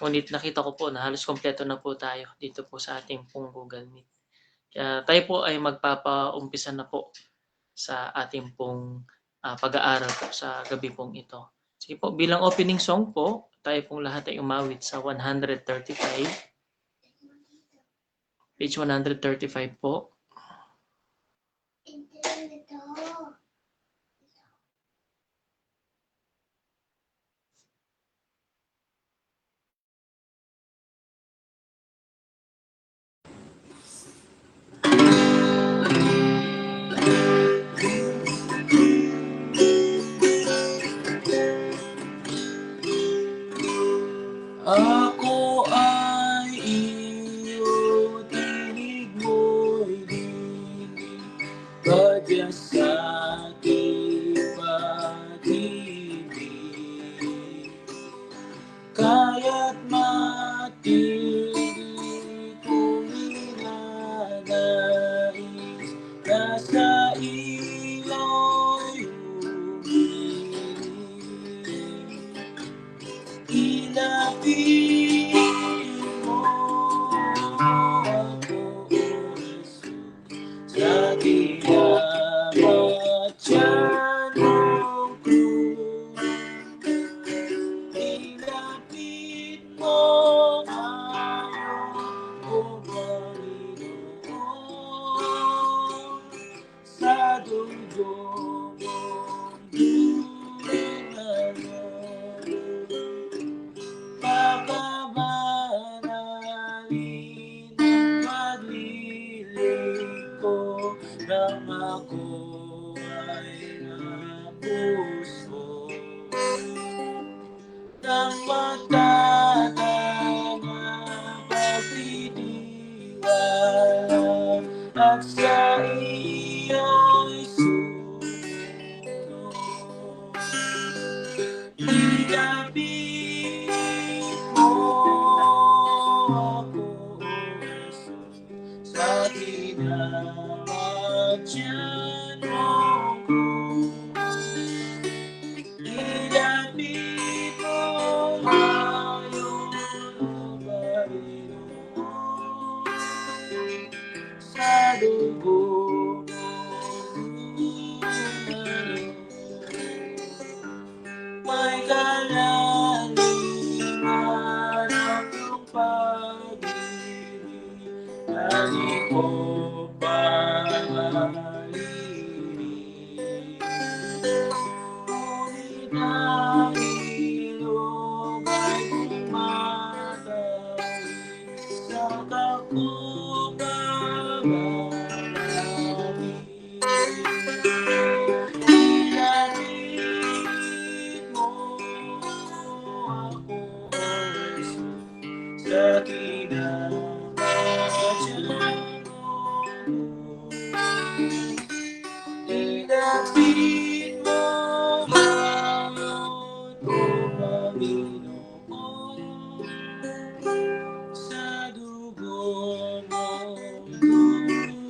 Ngunit nakita ko po na halos kumpleto na po tayo dito po sa ating pong Google Meet. Kaya tayo po ay magpapaumpisa na po sa ating pong pag-aaral po sa gabi pong ito. Sige po, bilang opening song po, tayo pong lahat ay umawit sa 135. Page 135 po. Ako ay iyo, tinig mo'y dinig, badya sa aking pag-ibig. Kaya't matindi kong ninanais, nasa iyo'y umilig. Ilapit mo ako, Jesus, sa tinamat tiyanong krus. Ilapit mo ngayon, O Panginoon, sa dugo mong dinalo. Pagkabanalin ang paglilig ko, nang ako ay napuso. Nang matatanga pagtitiwala, at sa iyo'y sumunod. Ilapit mo ako, Jesus, sa tinamat tiyanong krus. Ilapit mo ngayon, O Panginoon, sa dugo mong dinalo. May kalaliman ang iyong pag-ibig, na di ko palilinig. Ngunit ang ilog ay tumatawid sa kakubanganin. Ilapit mo ako, Jesus, sa tinamat tiyanong krus. Ilapit mo ngayon, O Panginoon, sa dugo mong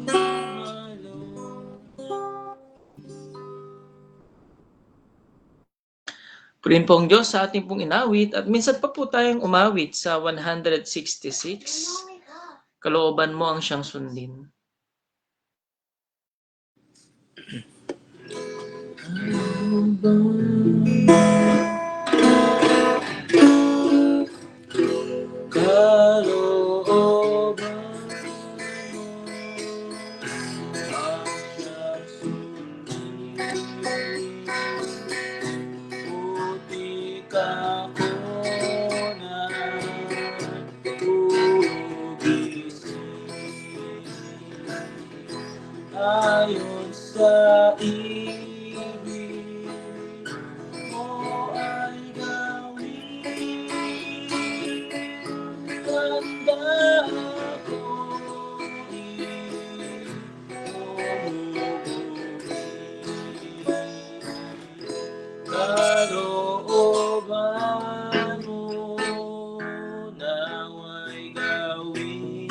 dumalo. Purihin po ang Diyos sa ating pong inawit at minsan pa po tayong umawit sa 166. Kalooban mo ang siyang sundin. Kalooban mo ang siyang sundin, putik ako nag-ugising, ayon sa ibig mo ay gawin. Handa ako kalooban mo nawa'y gawin.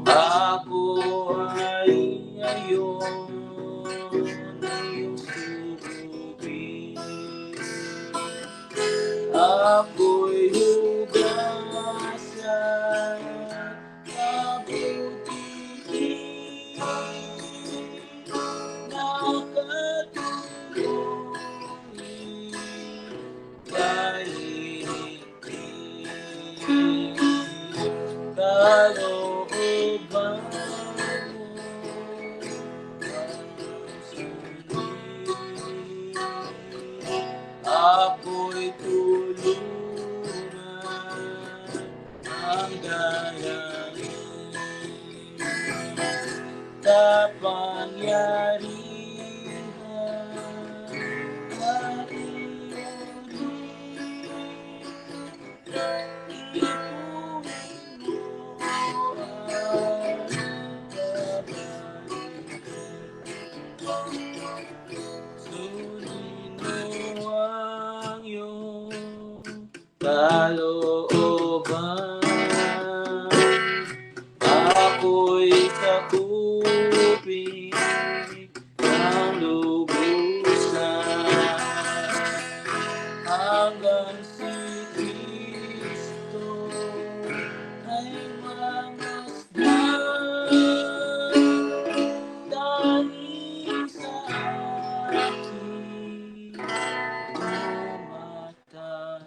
Ako ay ngayon iyong subukin. Ako'y ang dalangin. Kapangyarihan na iyong ipunin mo ang gabayan. Sundin mo ang iyong kalooban. Ako'y sakupin ng lubusan hanggang si Kristo ay mamasdan dahil sa aking kamatayan.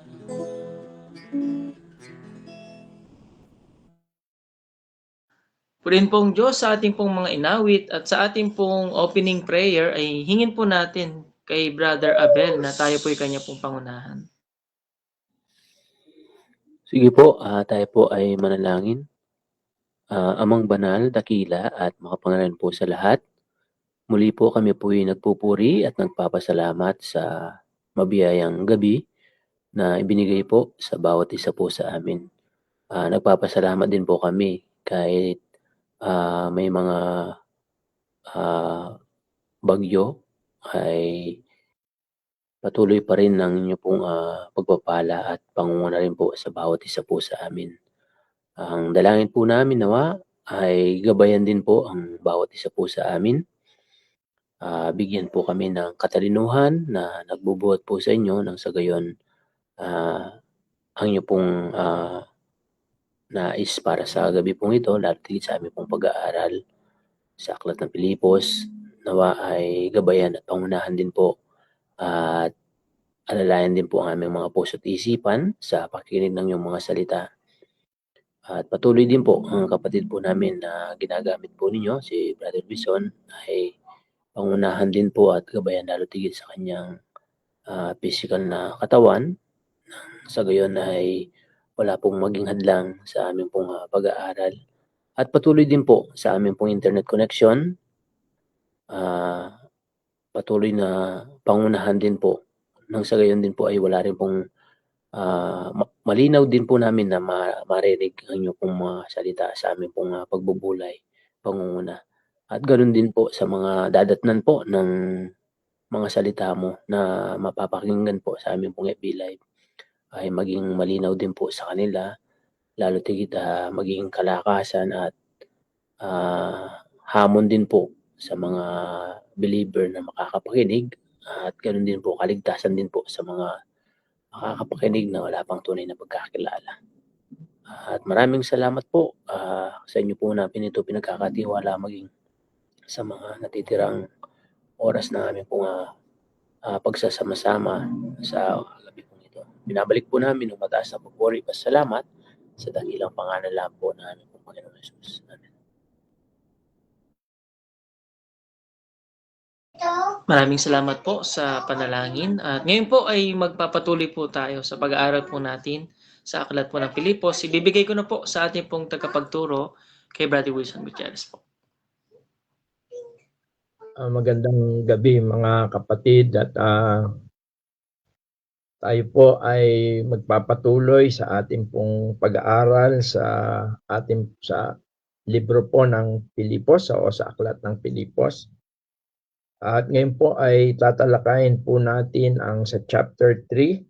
Purihin pong Diyos sa ating pong mga inawit at sa ating pong opening prayer ay hingin po natin kay Brother Abel na tayo po'y kanya pong pangunahan. Sige po, tayo po ay manalangin. Amang banal, dakila at makapangalan po sa lahat. Muli po kami po'y nagpupuri at nagpapasalamat sa mabiyayang gabi na ibinigay po sa bawat isa po sa amin. Nagpapasalamat din po kami kahit may mga bagyo ay patuloy pa rin ang inyo pong pagpapala at pangunguna rin po sa bawat isa po sa amin. Ang dalangin po namin nawa ay gabayan din po ang bawat isa po sa amin. Bigyan po kami ng katalinuhan na nagbubuhat po sa inyo nang sa gayon ang inyo pong nais para sa gabi pong ito, lalo tigit sa aming pong pag-aaral sa Aklat ng Pilipos, nawa ay gabayan at pangunahan din po at alalayan din po ang aming mga puso at isipan sa pakikinig ng iyong mga salita. At patuloy din po ang kapatid po namin na ginagamit po ninyo, si Brother Bison, ay pangunahan din po at gabayan lalo tigit sa kanyang physical na katawan. Sa gayon ay wala pong maging hadlang sa aming pong pag-aaral. At patuloy din po sa aming pong internet connection, patuloy na pangunahan din po. Nang sa gayon din po ay wala rin pong malinaw din po namin na marinig ang inyong pong mga salita sa aming pong pagbubulay, pangunguna. At ganoon din po sa mga dadatnan po ng mga salita mo na mapapakinggan po sa aming pong FB Live ay maging malinaw din po sa kanila, lalo tigit maging kalakasan at hamon din po sa mga believer na makakapakinig at ganoon din po kaligtasan din po sa mga makakapakinig na wala pang tunay na pagkakilala. At maraming salamat po sa inyo po na pinagkakatiwala maging sa mga natitirang oras na aming pong pagsasama-sama sa gabi pong ito. Binabalik po namin ang mataas na pagpuri at salamat sa dakilang pangalan po na aming pong Panginoon Jesus. Amen. Maraming salamat po sa panalangin. At ngayon po ay magpapatuloy po tayo sa pag-aaral po natin sa Aklat po ng Pilipos. Ibibigay ko na po sa ating pong tagapagturo kay Brother Wilson Gutierrez po. Magandang gabi mga kapatid at tayo po ay magpapatuloy sa ating pong pag-aaral sa libro po ng Pilipos o sa Aklat ng Pilipos. At ngayon po ay tatalakayin po natin ang sa chapter 3.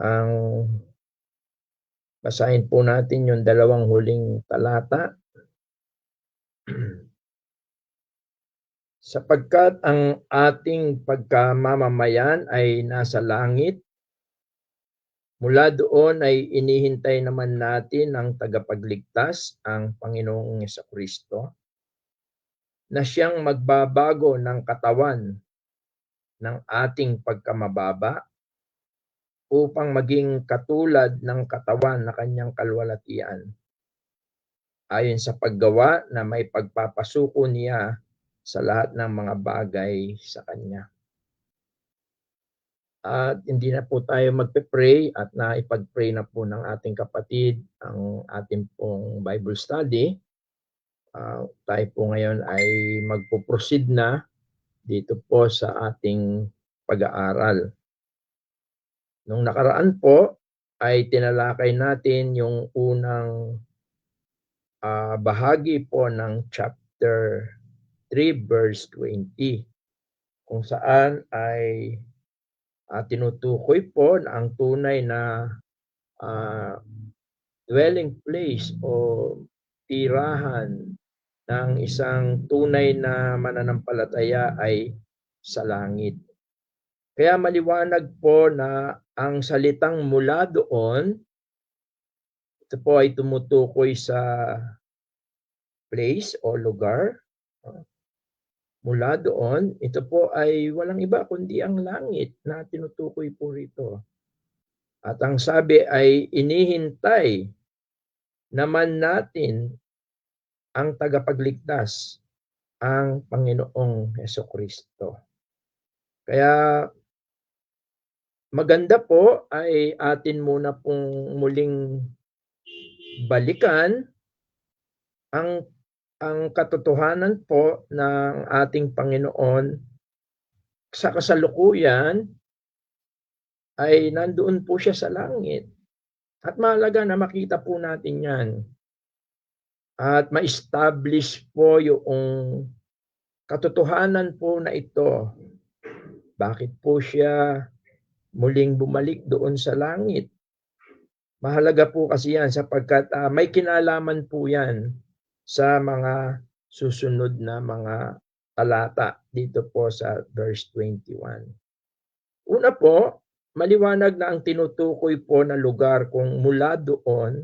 Ang basahin po natin yung dalawang huling talata. Sapagkat ang ating pagkamamamayan ay nasa langit, mula doon ay inihintay naman natin ang tagapagligtas, ang Panginoong Jesucristo, na siyang magbabago ng katawan ng ating pagkamababa upang maging katulad ng katawan na kanyang kalwalatian, ayon sa paggawa na may pagpapasuko niya sa lahat ng mga bagay sa kanya. At hindi na po tayo magpe-pray at naipag-pray na po ng ating kapatid ang ating pong Bible study. Tayo po ngayon ay magpo-proceed na dito po sa ating pag-aaral. Nung nakaraan po ay tinalakay natin yung unang bahagi po ng chapter 3 verse 20 kung saan ay tinutukoy po na ang tunay na dwelling place o tirahan ng isang tunay na mananampalataya ay sa langit. Kaya maliwanag po na ang salitang mula doon, ito po ay tumutukoy sa place o lugar. Mula doon, ito po ay walang iba kundi ang langit na tinutukoy po rito. At ang sabi ay inihintay naman natin ang tagapagligtas, ang Panginoong Hesukristo. Kaya maganda po ay atin muna pong muling balikan ang katotohanan po ng ating Panginoon sa kasalukuyan ay nandoon po siya sa langit. At mahalaga na makita po natin yan. At ma-establish po yung katotohanan po na ito. Bakit po siya muling bumalik doon sa langit? Mahalaga po kasi yan sapagkat may kinalaman po yan sa mga susunod na mga talata dito po sa verse 21. Una po, maliwanag na ang tinutukoy po na lugar kung mula doon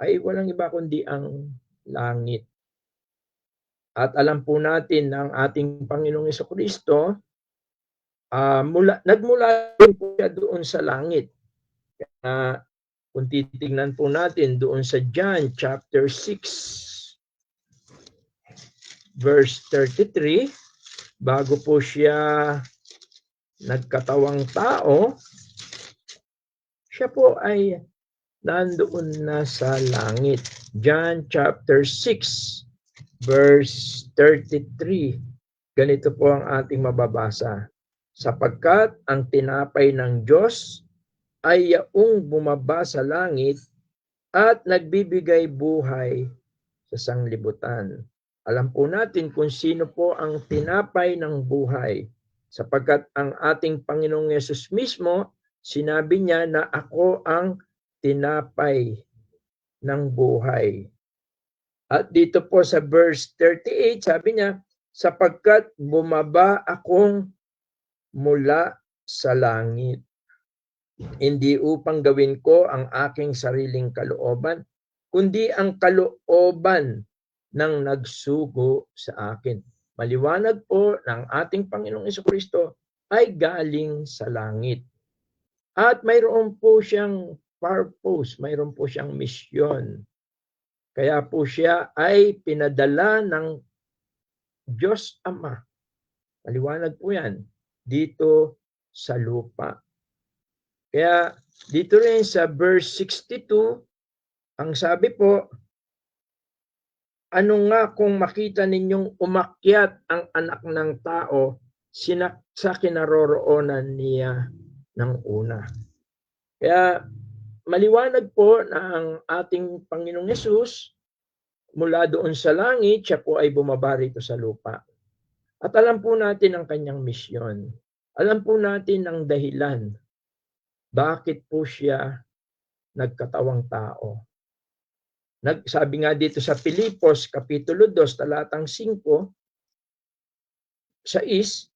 ay walang iba kundi ang langit. At alam po natin na ang ating Panginoong Hesukristo, nagmula din po siya doon sa langit. Kung titignan po natin doon sa John chapter 6, verse 33, bago po siya nagkatawang tao, siya po ay nandoon na sa langit. John chapter 6, verse 33. Ganito po ang ating mababasa. Sapagkat ang tinapay ng Diyos ay yaong bumaba sa langit at nagbibigay buhay sa sanglibutan. Alam po natin kung sino po ang tinapay ng buhay. Sapagkat ang ating Panginoong Yesus mismo, sinabi niya na ako ang tinapay ng buhay. At dito po sa verse 38, sabi niya, sapagkat bumaba akong mula sa langit, hindi upang gawin ko ang aking sariling kalooban, kundi ang kalooban ng nagsugo sa akin. Maliwanag po ng ating Panginoong Hesukristo ay galing sa langit. At mayroon po siyang purpose, mayroon po siyang misyon. Kaya po siya ay pinadala ng Diyos Ama. Maliwanag po yan dito sa lupa. Kaya dito rin sa verse 62, ang sabi po, ano nga kung makita ninyong umakyat ang anak ng tao sa kinaroroonan niya ng una. Kaya maliwanag po na ang ating Panginoong Yesus mula doon sa langit, siya po ay bumaba rito sa lupa. At alam po natin ang kanyang misyon. Alam po natin ang dahilan. Bakit po siya nagkatawang tao? Sabi nga dito sa Pilipos, Kapitulo 2, talatang 5, 6,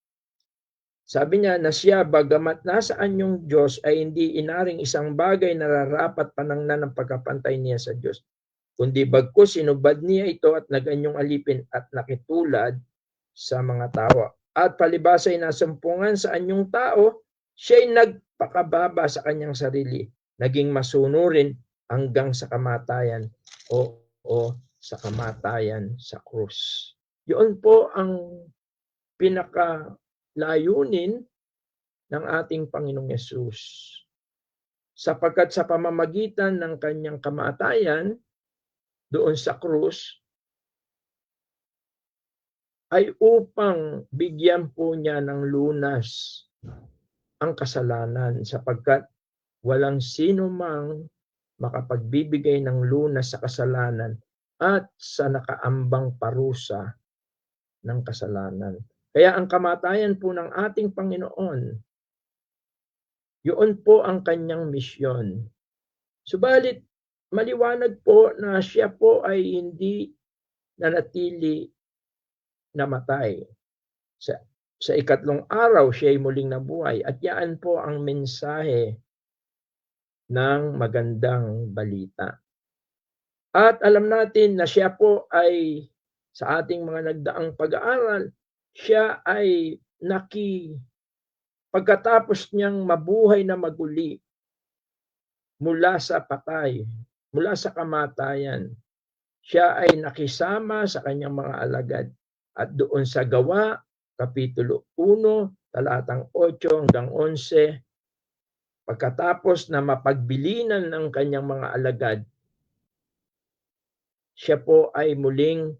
sabi niya na siya, bagamat nasaan yung Diyos, ay hindi inaring isang bagay na nararapat panangnan ng pagkapantay niya sa Diyos. Kundi bagkus sinubad niya ito at naganyong alipin at nakitulad sa mga tao. At palibasa ay nasumpungan sa anyong tao, siya'y nagpakababa sa kanyang sarili, naging masunurin hanggang sa kamatayan o sa kamatayan sa krus. Yun po ang pinakalayunin ng ating Panginoong Yesus. Sapagkat sa pamamagitan ng kanyang kamatayan doon sa krus, ay upang bigyan po niya ng lunas ang kasalanan, sapagkat walang sino mang makapagbibigay ng lunas sa kasalanan at sa nakaambang parusa ng kasalanan. Kaya ang kamatayan po ng ating Panginoon, yun po ang kanyang misyon. Subalit, maliwanag po na siya po ay hindi nanatili namatay. Sa ikatlong araw, siya ay muling nabuhay. At yan po ang mensahe ng magandang balita. At alam natin na siya po ay, sa ating mga nagdaang pag-aaral, siya ay pagkatapos niyang mabuhay na maguli mula sa patay, mula sa kamatayan, siya ay nakisama sa kanyang mga alagad. At doon sa Gawa, Kapitulo 1, talatang 8 hanggang 11, pagkatapos na mapagbilinan ng kanyang mga alagad, siya po ay muling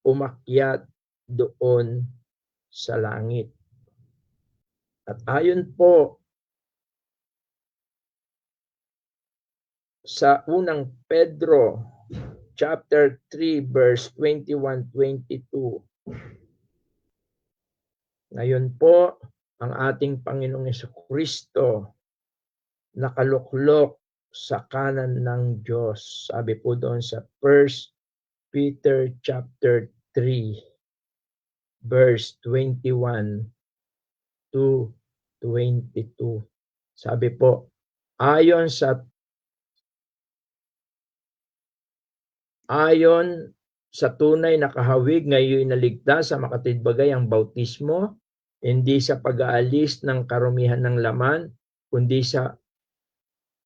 umakyat doon sa langit. At ayon po sa unang Pedro chapter 3 verse 21-22, ngayon po ang ating Panginoong Jesucristo nakaluklok sa kanan ng Diyos. Sabi po doon sa 1 Peter chapter 3 verse 21-22. Sabi po, ayon sa tunay na kahawig, ngayon naligtas sa makatidbagay ang bautismo, hindi sa pag-aalis ng karumihan ng laman, kundi sa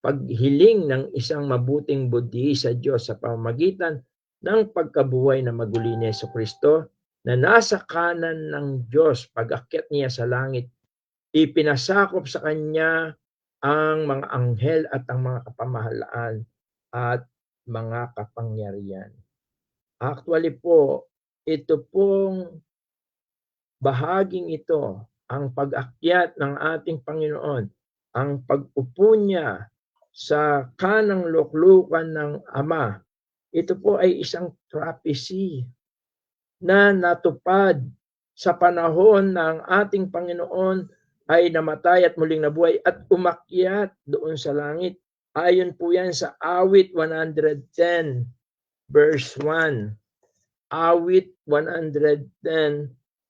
paghiling ng isang mabuting budhi sa Diyos sa pamamagitan ng pagkabuhay na maguli ni Jesucristo, na nasa kanan ng Diyos pag-akyat niya sa langit. Ipinasakop sa kanya ang mga anghel at ang mga kapamahalaan at mga kapangyarihan. Actually po, ito pong bahaging ito, ang pag-akyat ng ating Panginoon, ang pag-upo niya sa kanang luklukan ng Ama, ito po ay isang prophecy na natupad sa panahon ng ating Panginoon ay namatay at muling nabuhay at umakyat doon sa langit. Ayon po yan sa Awit 110 verse 1. Awit 110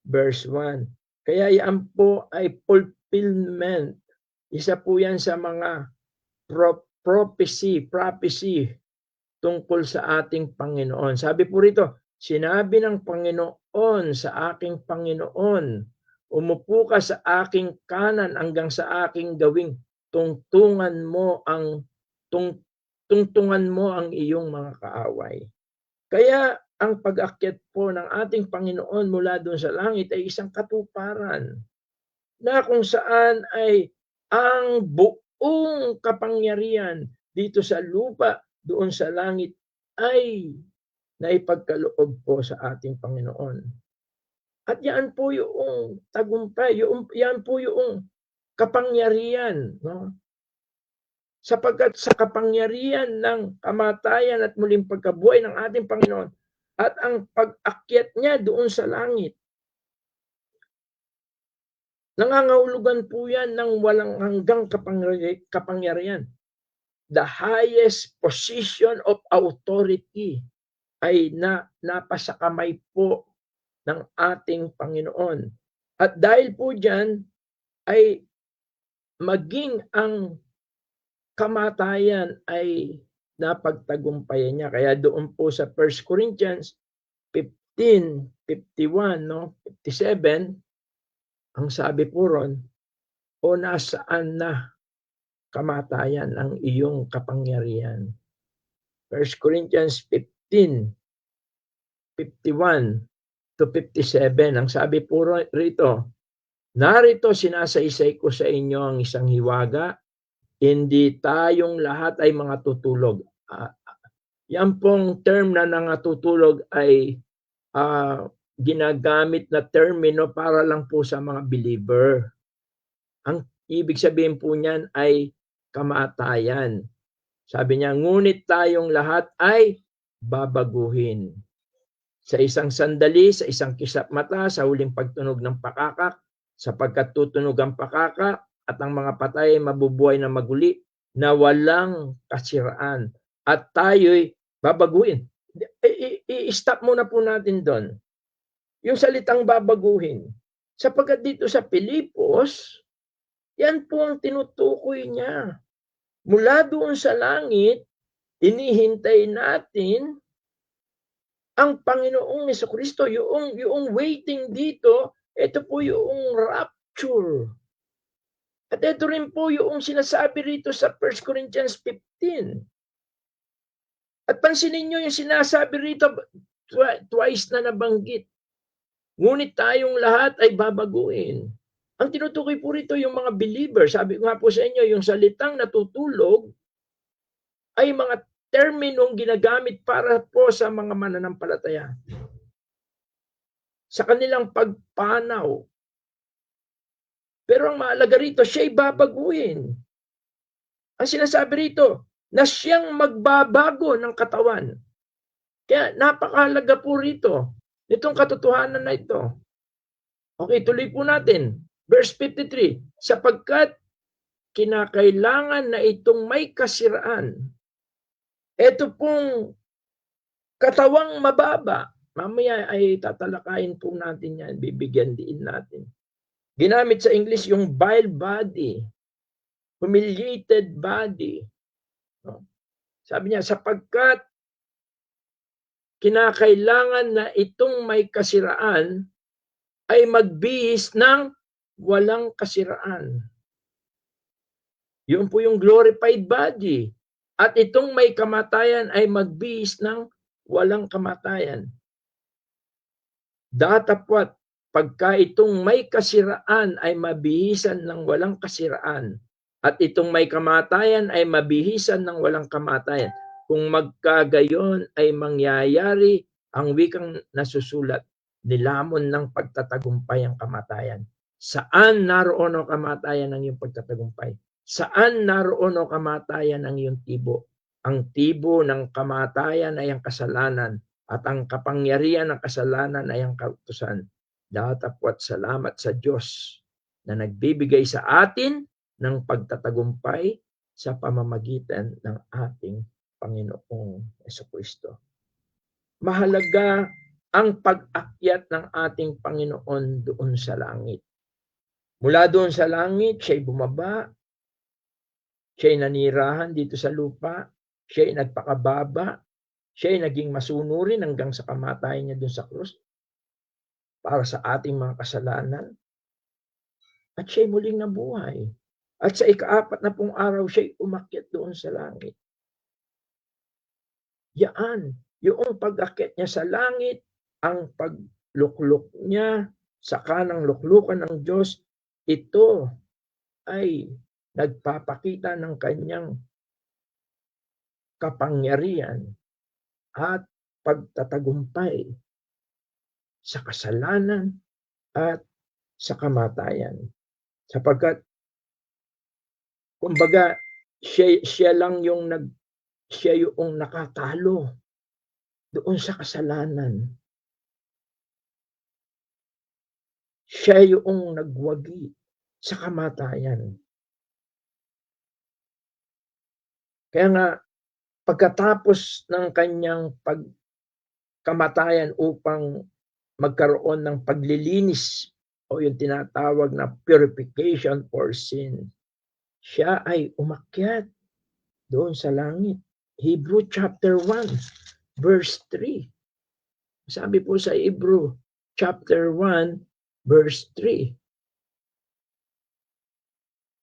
verse 1. Kaya yan po ay fulfillment. Isa po yan sa mga prophecy tungkol sa ating Panginoon. Sabi po rito, sinabi ng Panginoon sa aking Panginoon, umupo ka sa aking kanan hanggang sa aking gawing tungtungan mo ang iyong mga kaaway. Kaya ang pag-akyat po ng ating Panginoon mula doon sa langit ay isang katuparan na kung saan ay ang buong kapangyarihan dito sa lupa, doon sa langit, ay naipagkaloob po sa ating Panginoon. At yan po yung tagumpay, yan po yung kapangyarihan, no? Sapagkat sa kapangyarihan ng kamatayan at muling pagkabuhay ng ating Panginoon at ang pag-akyat niya doon sa langit, nangangahulugan po yan ng walang hanggang kapangyarihan. The highest position of authority ay napasakamay po ng ating Panginoon. At dahil po dyan ay maging ang kamatayan ay napagtagumpayan niya. Kaya doon po sa 1 Corinthians 15:51, 57, ang sabi po ron, o nasaan na kamatayan ang iyong kapangyarihan? 1 Corinthians 15:51-57, ang sabi po rito, Narito sinasaysay ko sa inyo ang isang hiwaga, hindi tayong lahat ay mga tutulog. Yan pong term na nangatutulog ay ginagamit na termino para lang po sa mga believer. Ang ibig sabihin po niyan ay kamatayan. Sabi niya, ngunit tayong lahat ay babaguhin. Sa isang sandali, sa isang kisap mata, sa huling pagtunog ng pakakak, sapagkat tutunog ang pakakak at ang mga patay ay mabubuhay na maguli na walang kasiraan. At tayo'y babaguhin. I-stop muna po natin doon. Yung salitang babaguhin. Sapagkat dito sa Pilipos, yan po ang tinutukoy niya. Mula doon sa langit, inihintay natin ang Panginoong Jesucristo, yung waiting dito, ito po yung rapture. At ito rin po yung sinasabi rito sa 1 Corinthians 15. At pansinin nyo yung sinasabi rito, twice na nabanggit. Ngunit tayong lahat ay babaguhin. Ang tinutukoy po rito yung mga believer. Sabi ko nga po sa inyo, yung salitang natutulog ay mga terminong ginagamit para po sa mga mananampalataya. Sa kanilang pagpanaw. Pero ang mahalaga rito, siya'y babaguhin. Ang sinasabi rito, na siyang magbabago ng katawan. Kaya napakahalaga po rito, itong katotohanan na ito. Okay, tuloy po natin. Verse 53, sapagkat kinakailangan na itong may kasiraan. Ito pong katawang mababa. Mamaya ay tatalakayin po natin yan, bibigyan din natin. Ginamit sa English yung vile body, humiliated body. Sabi niya, sapagkat kinakailangan na itong may kasiraan ay magbihis ng walang kasiraan. Yun po yung glorified body. At itong may kamatayan ay magbihis ng walang kamatayan. Datapwat, pagka itong may kasiraan ay mabihisan ng walang kasiraan, at itong may kamatayan ay mabihisan ng walang kamatayan. Kung magkagayon ay mangyayari ang wikang nasusulat, nilamon ng pagtatagumpay ang kamatayan. Saan naroon o kamatayan ang iyong pagtatagumpay? Saan naroon o kamatayan ang iyong tibo? Ang tibo ng kamatayan ay ang kasalanan, at ang kapangyarihan ng kasalanan ay ang kautusan. Datapwat salamat sa Diyos na nagbibigay sa atin ng pagtatagumpay sa pamamagitan ng ating Panginoong Jesucristo. Mahalaga ang pag-akyat ng ating Panginoon doon sa langit. Mula doon sa langit, siya'y bumaba, siya'y nanirahan dito sa lupa, siya'y nagpakababa, siya'y naging masunurin hanggang sa kamatayan niya doon sa krus para sa ating mga kasalanan. At siya'y muling nabuhay. At sa ika-4 na pong araw, siya'y umakyat doon sa langit. Yaan, yung pag-akyat niya sa langit, ang pagluklok niya sa kanang luklukan ng Diyos, ito ay nagpapakita ng kanyang kapangyarihan at pagtatagumpay sa kasalanan at sa kamatayan. Sapagkat kumbaga, siya yung nakatalo doon sa kasalanan. Siya yung nagwagi sa kamatayan. Kaya nga, pagkatapos ng kanyang pagkamatayan upang magkaroon ng paglilinis o yung tinatawag na purification for sin, siya ay umakyat doon sa langit. Hebrew chapter 1, verse 3. Sabi po sa Hebrew chapter 1, verse 3.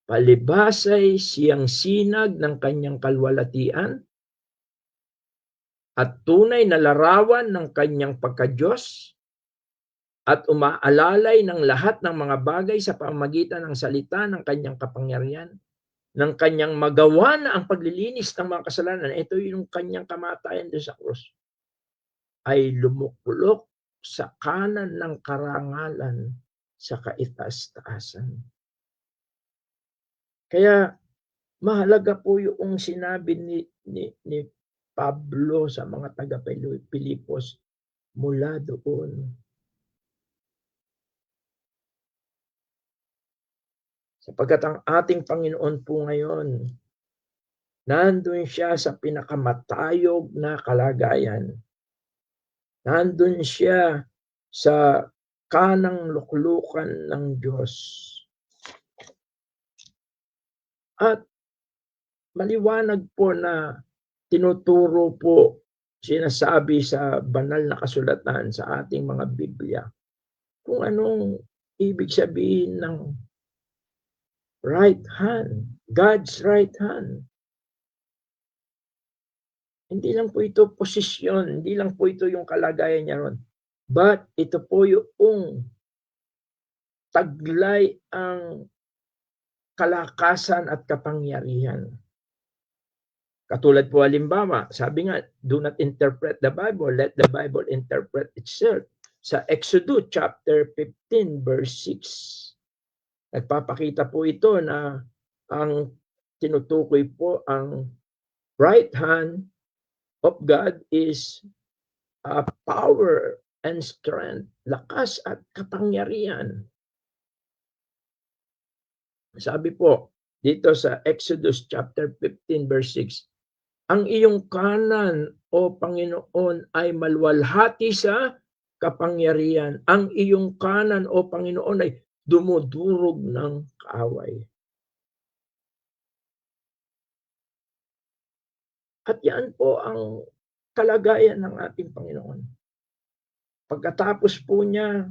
Palibasay siyang sinag ng kanyang kalwalatian at tunay na larawan ng kanyang pagka-Diyos at umaalalay ng lahat ng mga bagay sa pamamagitan ng salita ng kanyang kapangyarihan, ng kanyang magawa na ang paglilinis ng mga kasalanan. Ito yung kanyang kamatayan doon sa krus, ay lumuklok sa kanan ng karangalan sa kaitaas-taasan. Kaya mahalaga po yung sinabi ni Pablo sa mga taga-Pilipos mula doon. Sapagkat ang ating Panginoon po ngayon, nandun siya sa pinakamatayog na kalagayan. Nandun siya sa kanang luklukan ng Diyos. At maliwanag po na tinuturo po, sinasabi sa banal na kasulatan sa ating mga Biblia, kung anong ibig sabihin ng right hand, God's right hand. Hindi lang po ito posisyon, hindi lang po ito yung kalagayan niya ron. But ito po yung taglay ang kalakasan at kapangyarihan. Katulad po halimbawa, sabi nga, do not interpret the Bible, let the Bible interpret itself. Sa Exodus chapter 15 verse 6. Nagpapakita po ito na ang tinutukoy po ang right hand of God is power and strength, lakas at kapangyarihan. Sabi po dito sa Exodus chapter 15 verse 6, ang iyong kanan, o Panginoon, ay maluwalhati sa kapangyarihan. Ang iyong kanan, o Panginoon, ay dumudurog ng kaaway. At yan po ang kalagayan ng ating Panginoon. Pagkatapos po niya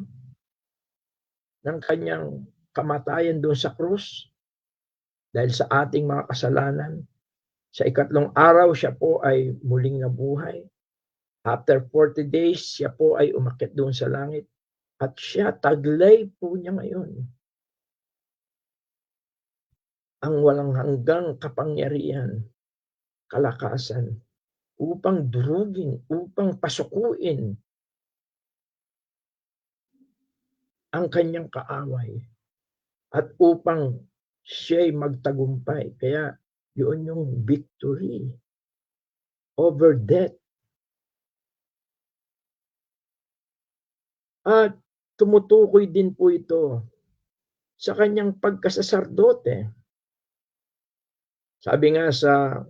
ng kanyang kamatayan doon sa krus, dahil sa ating mga kasalanan, sa ikatlong araw siya po ay muling nabuhay. After 40 days, siya po ay umakyat doon sa langit. At siya, taglay po niya ngayon ang walang hanggang kapangyarihan, kalakasan, upang durugin, upang pasukuin ang kanyang kaaway, at upang siya'y magtagumpay. Kaya yun yung victory over death. At tumutukoy din po ito sa kanyang pagkasasardote. Sabi nga sa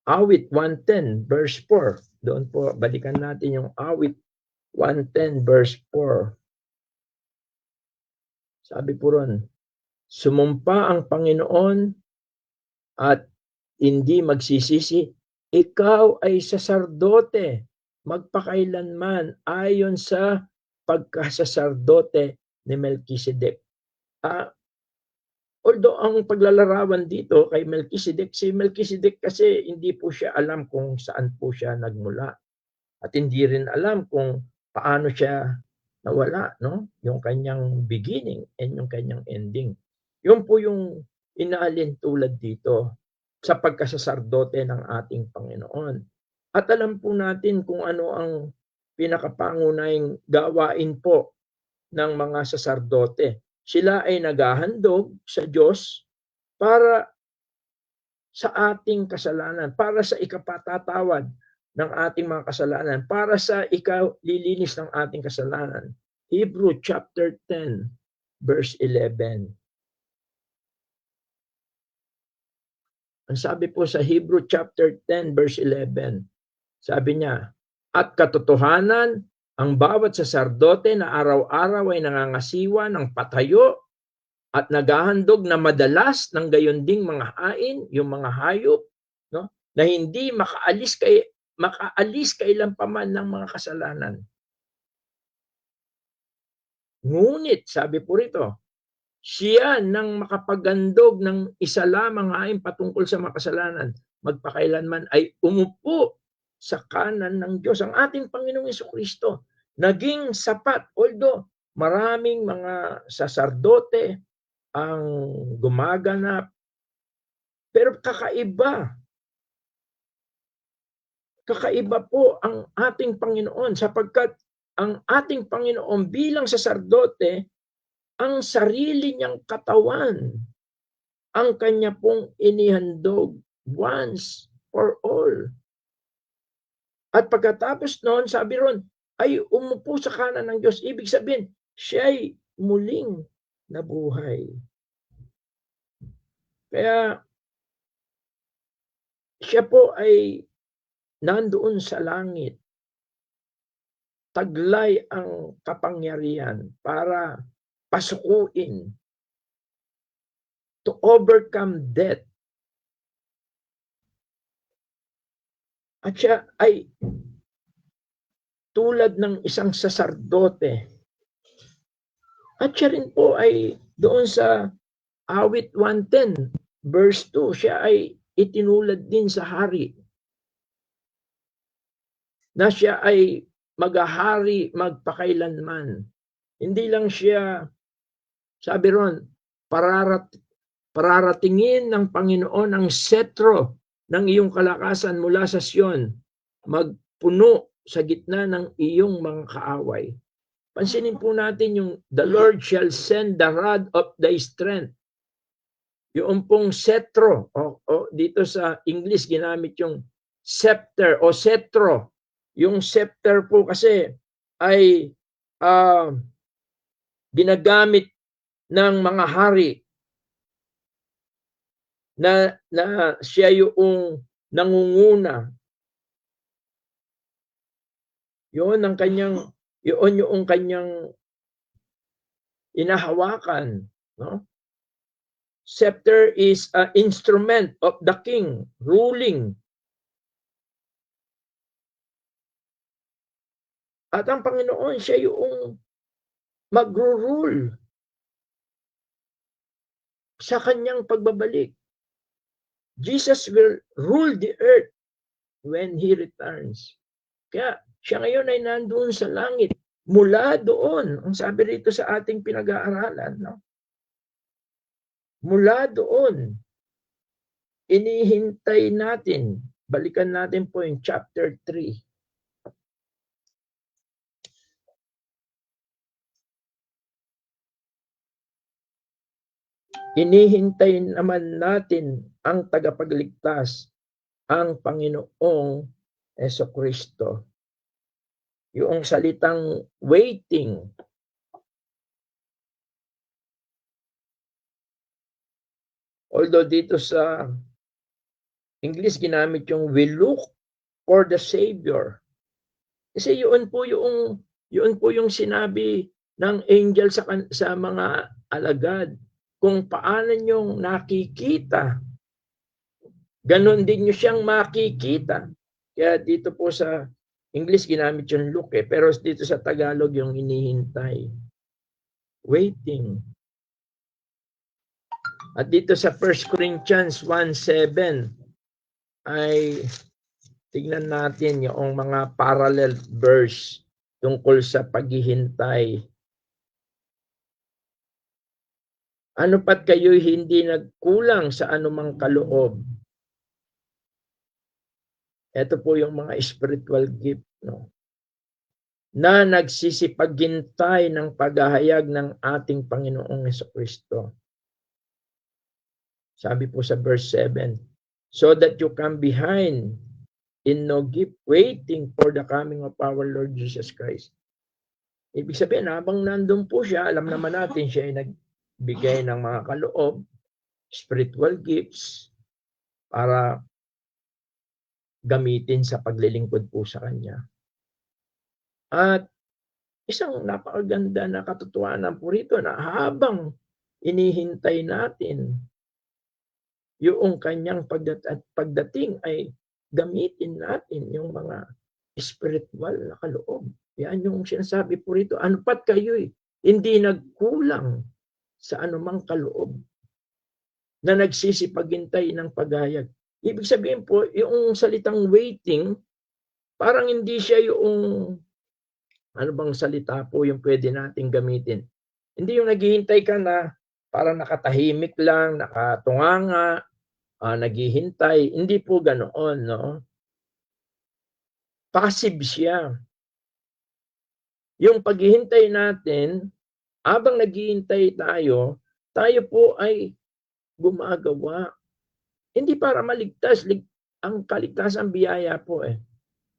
Awit 110 verse 4, doon po balikan natin yung Awit 110 verse 4. Sabi po ron, sumumpa ang Panginoon at hindi magsisisi, ikaw ay saserdote magpakailanman ayon sa pagkasasardote ni Melchizedek. Although ang paglalarawan dito kay Melchizedek, si Melchizedek kasi hindi po siya alam kung saan po siya nagmula. At hindi rin alam kung paano siya nawala, no? Yung kanyang beginning and yung kanyang ending. Yun po yung inaalin tulad dito sa pagkasasardote ng ating Panginoon. At alam po natin kung ano ang pinakapangunahing gawain po ng mga saserdote. Sila ay naghahandog sa Diyos para sa ating kasalanan, para sa ikapatatawad ng ating mga kasalanan, para sa ikalilinis ng ating kasalanan. Hebrew chapter 10 verse 11. Ang sabi po sa Hebrew chapter 10 verse 11, sabi niya, at katotohanan, ang bawat saserdote na araw-araw ay nangangasiwa ng patayo at naghahandog na madalas ng gayon ding mga hain, yung mga hayop, no, na hindi makaalis kailanpaman ng mga kasalanan. Ngunit, sabi po rito, siya nang makapagandog ng isa lamang hain patungkol sa makasalanan, magpakailanman ay umupo sa kanan ng Diyos. Ang ating Panginoong Jesucristo naging sapat, although maraming mga saserdote ang gumaganap, pero kakaiba po ang ating Panginoon, sapagkat ang ating Panginoon bilang saserdote, ang sarili niyang katawan, ang kanya pong inihandog once for all. At pagkatapos noon, sabi ron, ay umupo sa kanan ng Diyos. Ibig sabihin, siya'y muling nabuhay. Kaya siya po ay nandoon sa langit. Taglay ang kapangyarihan para pasukuin, to overcome death. At siya ay tulad ng isang saserdote. At siya rin po ay doon sa awit 110, verse 2, siya ay itinulad din sa hari. Na siya ay maghahari magpakailanman. Hindi lang siya, sabi ron, pararatingin ng Panginoon ang setro ng iyong kalakasan mula sa Sion, magpuno sa gitna ng iyong mga kaaway. Pansinin po natin yung the Lord shall send the rod of thy strength. Yung pong setro, dito sa English ginamit yung scepter o setro. Yung scepter po kasi ay ginagamit ng mga hari na siya yung nangunguna. Yun ang kanyang inahawakan, no? Scepter is an instrument of the king ruling. At ang Panginoon, siya yung magro-rule sa kanyang pagbabalik. Jesus will rule the earth when He returns. Kaya siya ngayon ay nandoon sa langit. Mula doon, ang sabi rito sa ating pinag-aaralan, no? Mula doon, inihintay natin, balikan natin po yung chapter 3. Inihintay naman natin ang tagapagligtas, ang Panginoong Jesucristo. Yung salitang waiting, although dito sa English ginamit yung we look for the Savior. Kasi yun po yung sinabi ng angel sa mga alagad, kung paano niyong nakikita, ganon din niyo siyang makikita. Kaya dito po sa English ginamit yung look pero dito sa Tagalog yung inihintay. Waiting. At dito sa 1 Corinthians 1:7 ay tignan natin yung mga parallel verse tungkol sa paghihintay. Ano pat kayo'y hindi nagkulang sa anumang kaloob. Ito po yung mga spiritual gift, no? Na nagsisipaghintay ng paghahayag ng ating Panginoong Jesucristo. Sabi po sa verse 7, so that you come behind in no gift, waiting for the coming of our Lord Jesus Christ. Ibig sabihin, habang nandun po siya, alam naman natin siya ay nagbigay ng mga kaloob, spiritual gifts, para gamitin sa paglilingkod po sa Kanya. At isang napakaganda na katotohanan po rito na habang inihintay natin yung Kanyang pagdating ay gamitin natin yung mga spiritual na kaloob. Yan yung sinasabi po rito. Ano pat kayo'y hindi nagkulang sa anumang kaloob na nagsisipaghintay ng paghayag. Ibig sabihin po, yung salitang waiting, parang hindi siya yung Ano bang salita po yung pwede nating gamitin? Hindi yung naghihintay ka na parang nakatahimik lang, nakatunganga, naghihintay. Hindi po ganoon, no? Passive siya. Yung paghihintay natin, habang naghihintay tayo, tayo po ay gumagawa. Hindi para maligtas, ang kaligtasan biyaya po eh.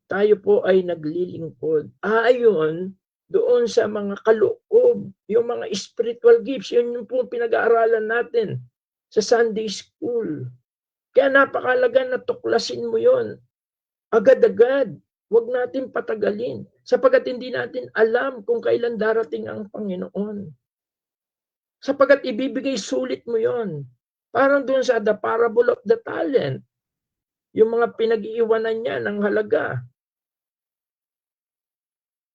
Tayo po ay naglilingkod. Ayon doon sa mga kaloob, yung mga spiritual gifts, yun yung po pinag-aaralan natin sa Sunday School. Kaya napakalaga na tuklasin mo yun. Agad-agad. Huwag natin patagalin. Sapagkat hindi natin alam kung kailan darating ang Panginoon. Sapagkat ibibigay sulit mo yon. Parang doon sa The Parable of the Talent. Yung mga pinag-iiwanan niya ng halaga.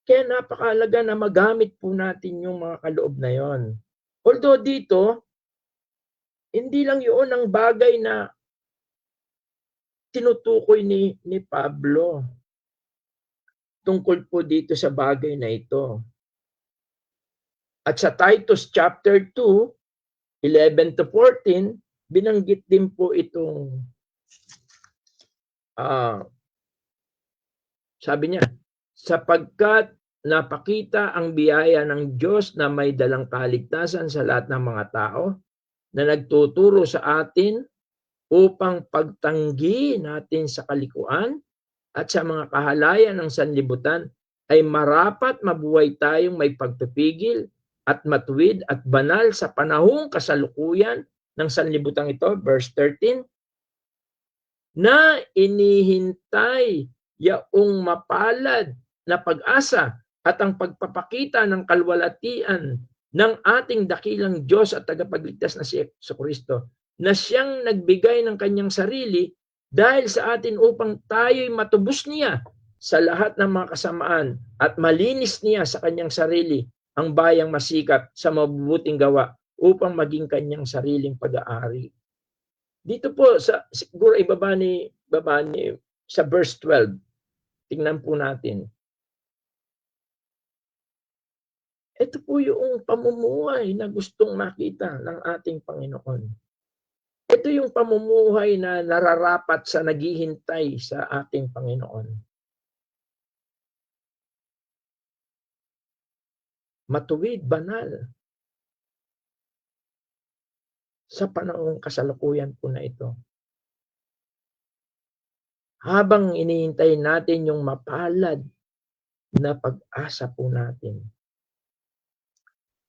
Kaya napakahalaga na magamit po natin yung mga kaloob na yon. Although dito, hindi lang yun ang bagay na tinutukoy ni Pablo tungkol po dito sa bagay na ito. At sa Titus chapter 2, 11 to 14, binanggit din po itong sabi niya, sapagkat napakita ang biyaya ng Diyos na may dalang kaligtasan sa lahat ng mga tao na nagtuturo sa atin upang pagtanggi natin sa kalikuan at sa mga kahalayan ng sanlibutan ay marapat mabuhay tayong may pagpipigil at matuwid at banal sa panahong kasalukuyan ng sanlibutan ito, verse 13, na inihintay yaong mapalad na pag-asa at ang pagpapakita ng kalwalatian ng ating dakilang Diyos at tagapagligtas na si Kristo, na siyang nagbigay ng kanyang sarili dahil sa atin upang tayo'y matubos niya sa lahat ng mga kasamaan at malinis niya sa kanyang sarili ang bayang masikat sa mabubuting gawa upang maging kanyang sariling pag-aari. Dito po, siguro ibaba ni sa verse 12, tingnan po natin. Ito po yung pamumuhay na gustong makita ng ating Panginoon. Ito yung pamumuhay na nararapat sa naghihintay sa ating Panginoon. Matuwid, banal. Sa panahong kasalukuyan po na ito. Habang inihintay natin yung mapalad na pag-asa po natin.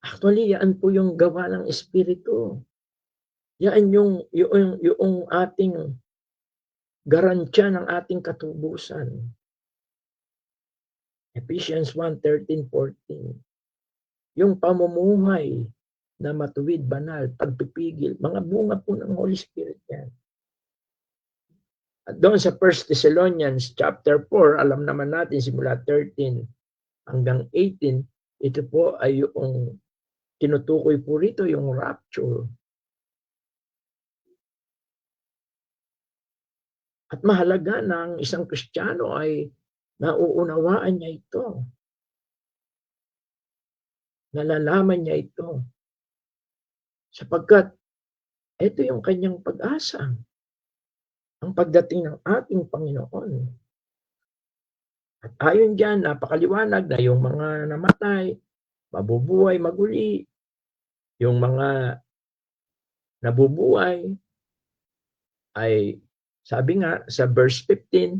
Actually, yan po yung gawa ng Espiritu. Yan yung ating garantiya ng ating katubusan. Ephesians 1:13-14. Yung pamumuhay na matuwid, banal, pagpipigil, mga bunga po ng Holy Spirit yan. At doon sa 1 Thessalonians chapter 4, alam naman natin simula 13 hanggang 18, ito po ay yung tinutukoy po rito yung rapture. At mahalaga na ang isang Kristiyano ay nauunawaan niya ito. Nalalaman niya ito. Sapagkat ito yung kanyang pag-asa. Ang pagdating ng ating Panginoon. At ayon dyan, napakaliwanag na yung mga namatay, mabubuhay, maguli. Yung mga nabubuhay ay, sabi nga sa verse 15,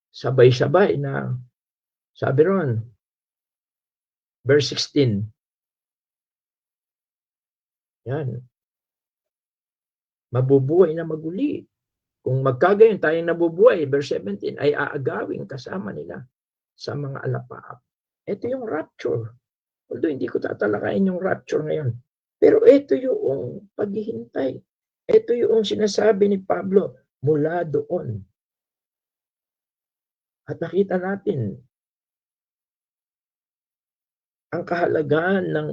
sabay-sabay na, sabi ron, verse 16, yan, mabubuhay na maguli. Kung magkagayon tayong nabubuhay, verse 17, ay aagawin kasama nila sa mga alapaap. Ito yung rapture. Although hindi ko tatalakayin yung rapture ngayon. Pero ito yung paghihintay. Ito yung sinasabi ni Pablo mula doon. At nakita natin ang kahalagahan ng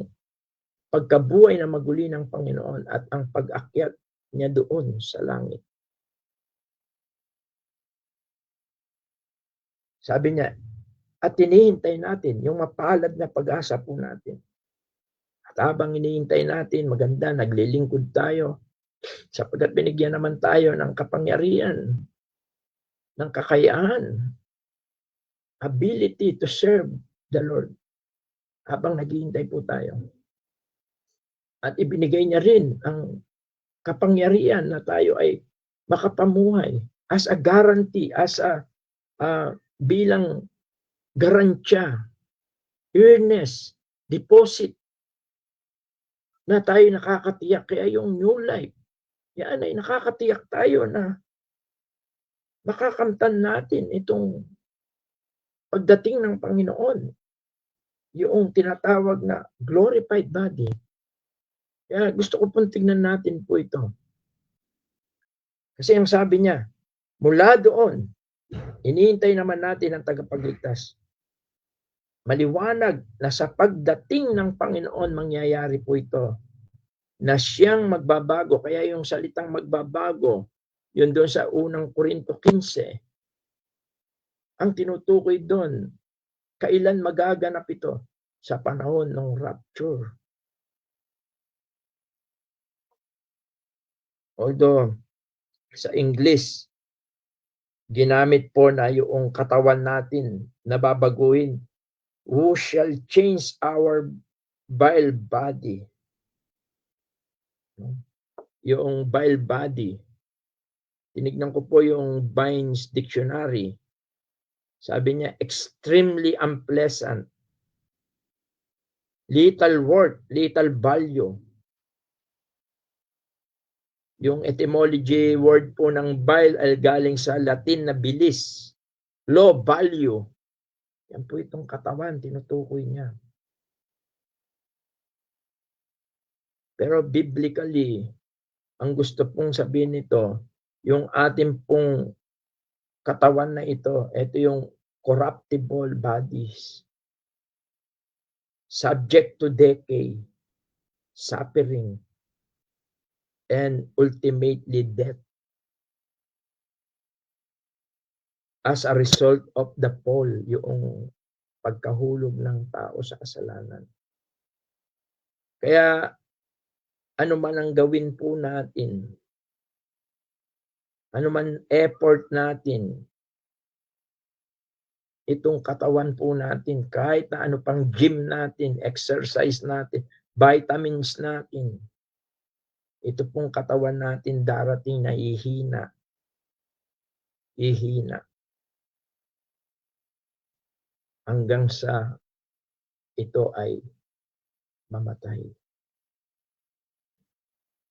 pagkabuhay na maguli ng Panginoon at ang pag-akyat niya doon sa langit. Sabi niya, At hinihintay natin yung mapalad na pag-asa po natin. At habang hinihintay natin, maganda, naglilingkod tayo sapagkat binigyan naman tayo ng kapangyarihan, ng kakayahan, ability to serve the Lord habang naghihintay po tayo. At ibinigay niya rin ang kapangyarihan na tayo ay makapamuhay as a guarantee, as a bilang garantya, earnest, deposit na tayo nakakatiyak. Kaya yung new life, yan ay nakakatiyak tayo na makakamtan natin itong pagdating ng Panginoon, yung tinatawag na glorified body. Kaya gusto ko pong tignan natin po ito. Kasi ang sabi niya, mula doon, hinihintay naman natin ang tagapagligtas. Maliwanag na sa pagdating ng Panginoon mangyayari po ito, na siyang magbabago. Kaya yung salitang magbabago, yun doon sa unang Korinto 15, ang tinutukoy doon, kailan magaganap ito? Sa panahon ng rapture. Although, sa English, ginamit po na yung katawan natin na babaguhin. Who shall change our vile body? Yung vile body. Tinignan ko po yung Vine's Dictionary. Sabi niya, extremely unpleasant. Little worth, little value. Yung etymology word po ng bile ay galing sa Latin na bilis. Low value. Yan po itong katawan, tinutukoy niya. Pero biblically, ang gusto pong sabihin nito, yung ating pong katawan na ito yung corruptible bodies. Subject to decay, suffering, and ultimately death. As a result of the fall, yung pagkahulog ng tao sa kasalanan. Kaya, ano man ang gawin po natin, ano man effort natin, itong katawan po natin, kahit na ano pang gym natin, exercise natin, vitamins natin, ito pong katawan natin darating na ihina. Hanggang sa ito ay mamatay.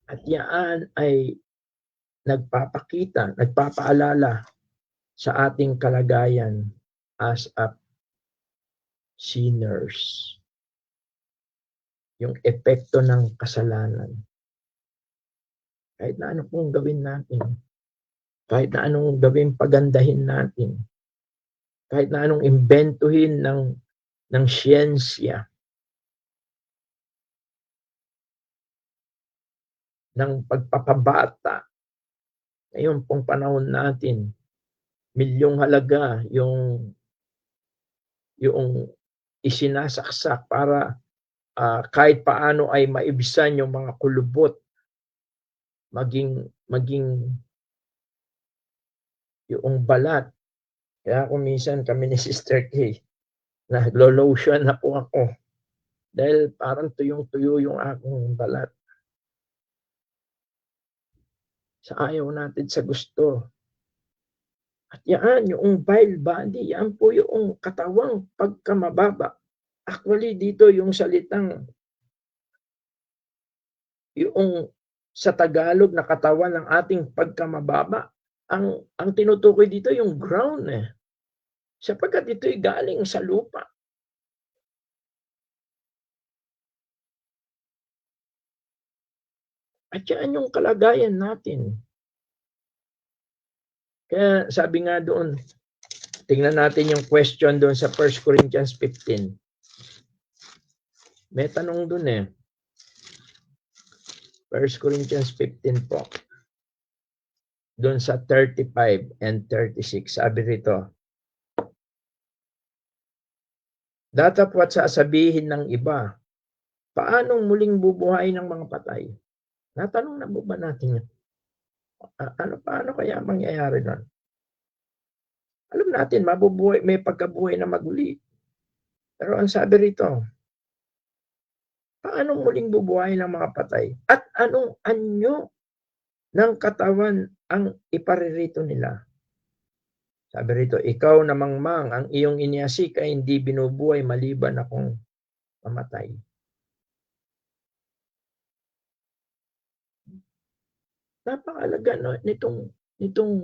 At yan ay nagpapaalala sa ating kalagayan as a sinners. Yung epekto ng kasalanan. Kahit na ano pong gawin natin, kahit na anong gawin pagandahin natin, kahit na anong imbentuhin ng siyensya, ng pagpapabata, ngayon pong panahon natin, milyong halaga yung isinasaksak para kahit paano ay maibisan yung mga kulubot, maging yung balat. Kaya kung minsan kami ni Sister Kay, naglo-lotion na po ako. Dahil parang tuyong-tuyo yung aking balat. Sa ayaw natin sa gusto. At yan, yung vile body, yan po yung katawang pagkamababa. Actually, dito yung salitang, yung sa Tagalog na katawan ng ating pagkamababa, ang tinutukoy dito yung ground sapagkat ito'y galing sa lupa. At yan yung kalagayan natin. Kaya sabi nga doon, tingnan natin yung question doon sa 1 Corinthians 15. May tanong doon 1 Corinthians 15 po. Doon sa 35 and 36, sabi rito, Datapwat sasabihin ng iba, paanong muling bubuhay ng mga patay? Natanong na ba natin yun? Paano kaya mangyayari nun? Alam natin, mabubuhay, may pagkabuhay na maguli. Pero ang sabi rito, paanong muling bubuhay ng mga patay? At anong anyo ng katawan ang iparirito nila? Sabi rito, ikaw na mangmang, ang iyong iniasik ay hindi binubuhay maliban akong mamatay. Napakalaga no, nitong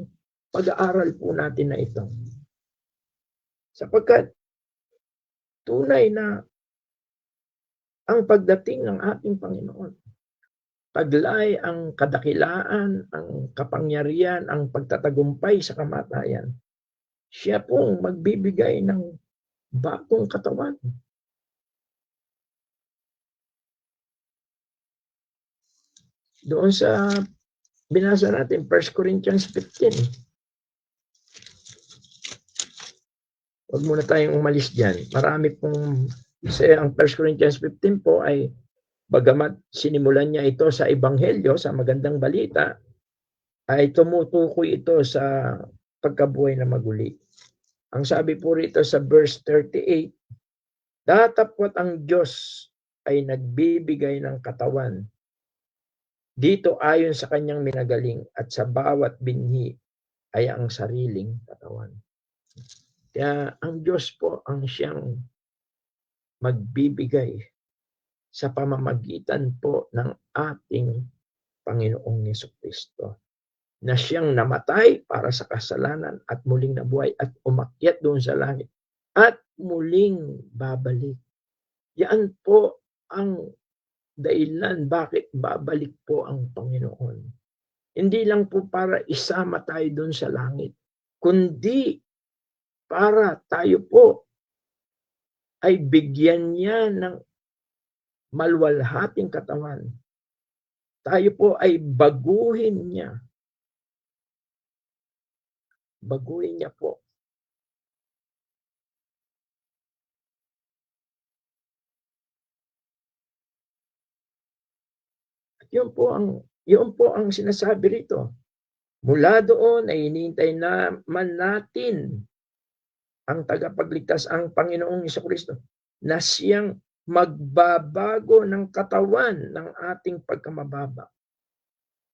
pag-aaral po natin na ito. Sapagkat tunay na ang pagdating ng ating Panginoon, taglay ang kadakilaan, ang kapangyarihan, ang pagtatagumpay sa kamatayan. Siya pong magbibigay ng bagong katawan. Doon sa binasa natin, 1 Corinthians 15. Huwag muna tayong umalis dyan. Marami pong, ang 1 Corinthians 15 po ay, bagamat sinimulan niya ito sa Ebanghelyo, sa magandang balita, ay tumutukoy ito sa pagkabuhay na maguli. Ang sabi po rito sa verse 38, datapwat ang Diyos ay nagbibigay ng katawan dito ayon sa kanyang minagaling at sa bawat binhi ay ang sariling katawan. Kaya ang Diyos po ang siyang magbibigay sa pamamagitan po ng ating Panginoong Jesucristo, na siyang namatay para sa kasalanan at muling nabuhay at umakyat doon sa langit at muling babalik. Yan po ang dahilan bakit babalik po ang Panginoon. Hindi lang po para isama tayo doon sa langit, kundi para tayo po ay bigyan niya ng maluwalhating katawan. Tayo po ay baguhin niya. Baguhin niya po. At yun po ang sinasabi rito. Mula doon ay hinihintay naman natin ang tagapagligtas, ang Panginoong Jesucristo, na siyang magbabago ng katawan ng ating pagkamababa.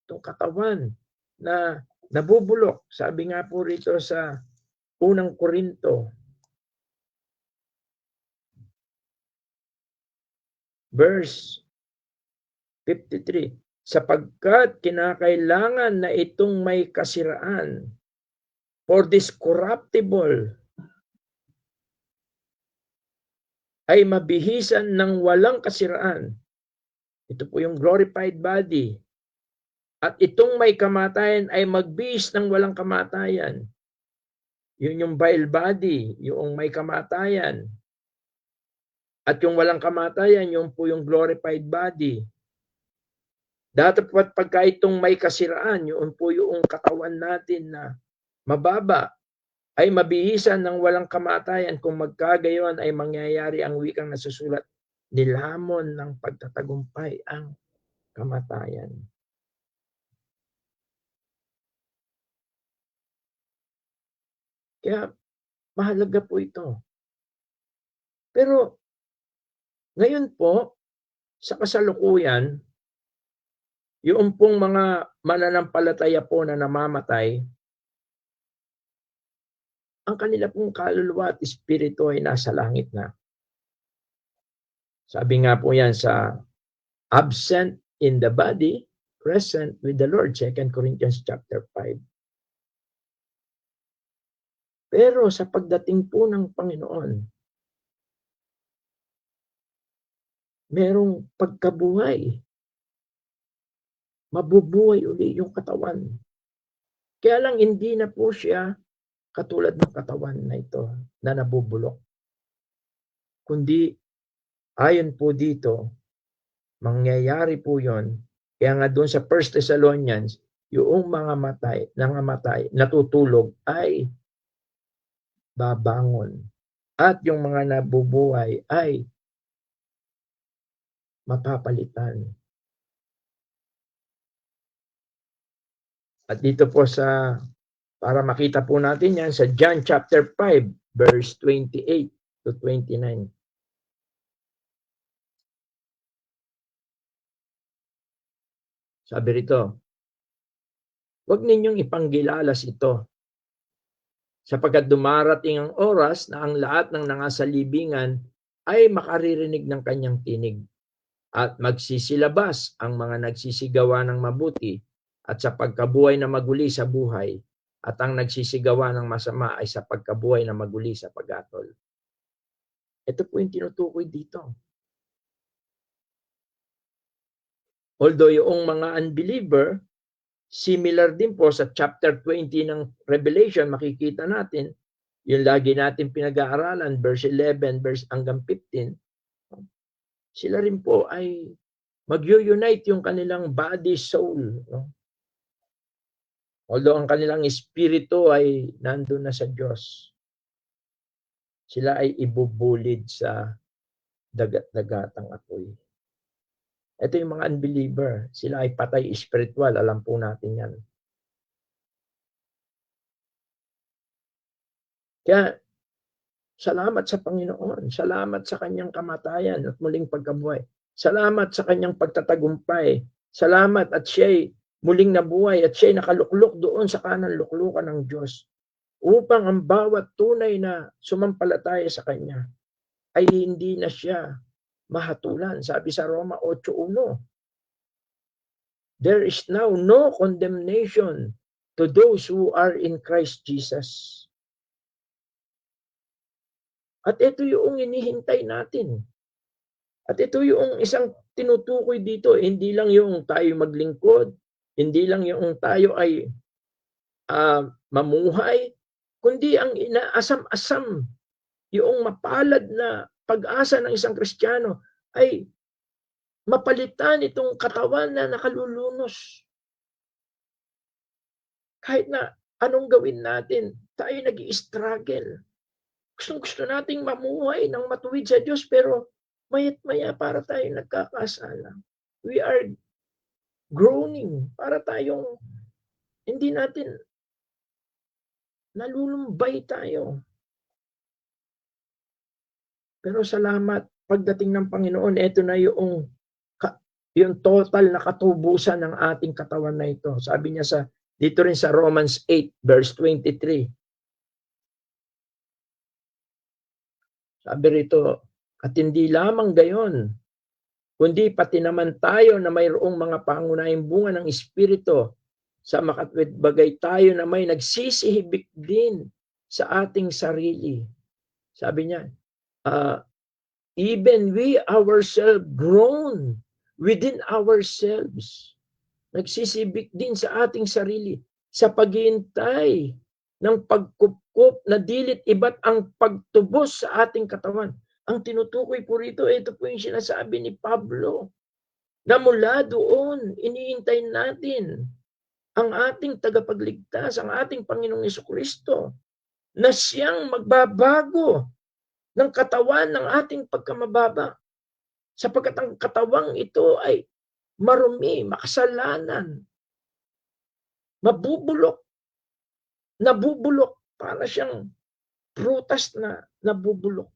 Itong katawan na nabubulok, sabi nga po rito sa 1 Korinto, verse 53, sapagkat kinakailangan na itong may kasiraan, for this corruptible ay mabihisan ng walang kasiraan. Ito po yung glorified body. At itong may kamatayan ay magbihis ng walang kamatayan. Yun yung vile body, yung may kamatayan. At yung walang kamatayan, yun po yung glorified body. Dapat pagka itong may kasiraan, yun po yung katawan natin na mababa, ay mabihisan ng walang kamatayan. Kung magkagayon ay mangyayari ang wikang nasusulat, nilamon ng pagtatagumpay ang kamatayan. Kaya mahalaga po ito. Pero ngayon po, sa kasalukuyan, yung pong mga mananampalataya po na namamatay, ang kanila pong kaluluwa at espiritu ay nasa langit na. Sabi nga po yan sa absent in the body, present with the Lord, 2 Corinthians chapter 5. Pero sa pagdating po ng Panginoon, merong pagkabuhay. Mabubuhay uli yung katawan. Kaya lang hindi na po siya katulad ng katawan na ito na nabubulok. Kundi ayon po dito, mangyayari po yon. Kaya nga doon sa 1 Thessalonians, yung mga nangamatay, natutulog ay babangon. at yung mga nabubuhay ay mapapalitan. At dito po para makita po natin yan sa John chapter 5 verse 28 to 29. Sabi rito, huwag ninyong ipanggilalas ito, sapagkat dumarating ang oras na ang lahat ng nangasalibingan ay makaririnig ng kanyang tinig, at magsisilabas ang mga nagsisigawa ng mabuti at sa pagkabuhay na maguli sa buhay, at ang nagsisigawa ng masama ay sa pagkabuhay na maguli sa pag-atol. Ito po yung tinutukoy dito. Although yung mga unbeliever, similar din po sa chapter 20 ng Revelation, makikita natin, yung lagi natin pinag-aaralan, verse 11, verse hanggang 15, sila rin po ay mag-unite yung kanilang body, soul. No? Although ang kanilang espiritu ay nandun na sa Diyos, sila ay ibubulid sa dagat-dagatang apoy. Ito yung mga unbeliever. Sila ay patay spiritual. Alam po natin yan. Kaya, salamat sa Panginoon. Salamat sa kanyang kamatayan at muling pagkabuhay. Salamat sa kanyang pagtatagumpay. Salamat at siya'y muling nabuhay at siya'y nakaluklok doon sa kanan luklukan ng Diyos. Upang ang bawat tunay na sumampalataya sa kanya ay hindi na siya mahatulan. Sabi sa Roma 8:1, there is now no condemnation to those who are in Christ Jesus. At ito yung inihintay natin. At ito yung isang tinutukoy dito. Hindi lang yung tayo maglingkod, hindi lang yung tayo ay mamuhay, kundi ang inaasam-asam, yung mapalad na pag-asa ng isang Kristiyano ay mapalitan itong katawan na nakalulunos. Kahit na anong gawin natin, tayo nag-i-struggle. Gusto nating mamuhay ng matuwid sa Diyos, pero mayat-maya para tayo nagkakasala. We are groaning para tayong hindi natin nalulumbay tayo. Pero salamat, pagdating ng Panginoon, ito na yung total na katubusan ng ating katawan na ito. Sabi niya dito rin sa Romans 8 verse 23. Sabi rito, at hindi lamang gayon, kundi pati naman tayo na mayroong mga pangunahing bunga ng Espiritu, sa makatwid bagay tayo na may nagsisihibik din sa ating sarili. Sabi niya, even we ourselves groan within ourselves. Nagsisibik din sa ating sarili sa paghihintay ng pagkupkup na dilit iba't ang pagtubos sa ating katawan. Ang tinutukoy po rito, ito po yung sinasabi ni Pablo, na mula doon, iniintay natin ang ating tagapagligtas, ang ating Panginoong Jesucristo, na siyang magbabago ng katawan ng ating pagkamababa. Sapagkat ang katawang ito ay marumi, makasalanan, mabubulok, nabubulok, para siyang prutas na nabubulok.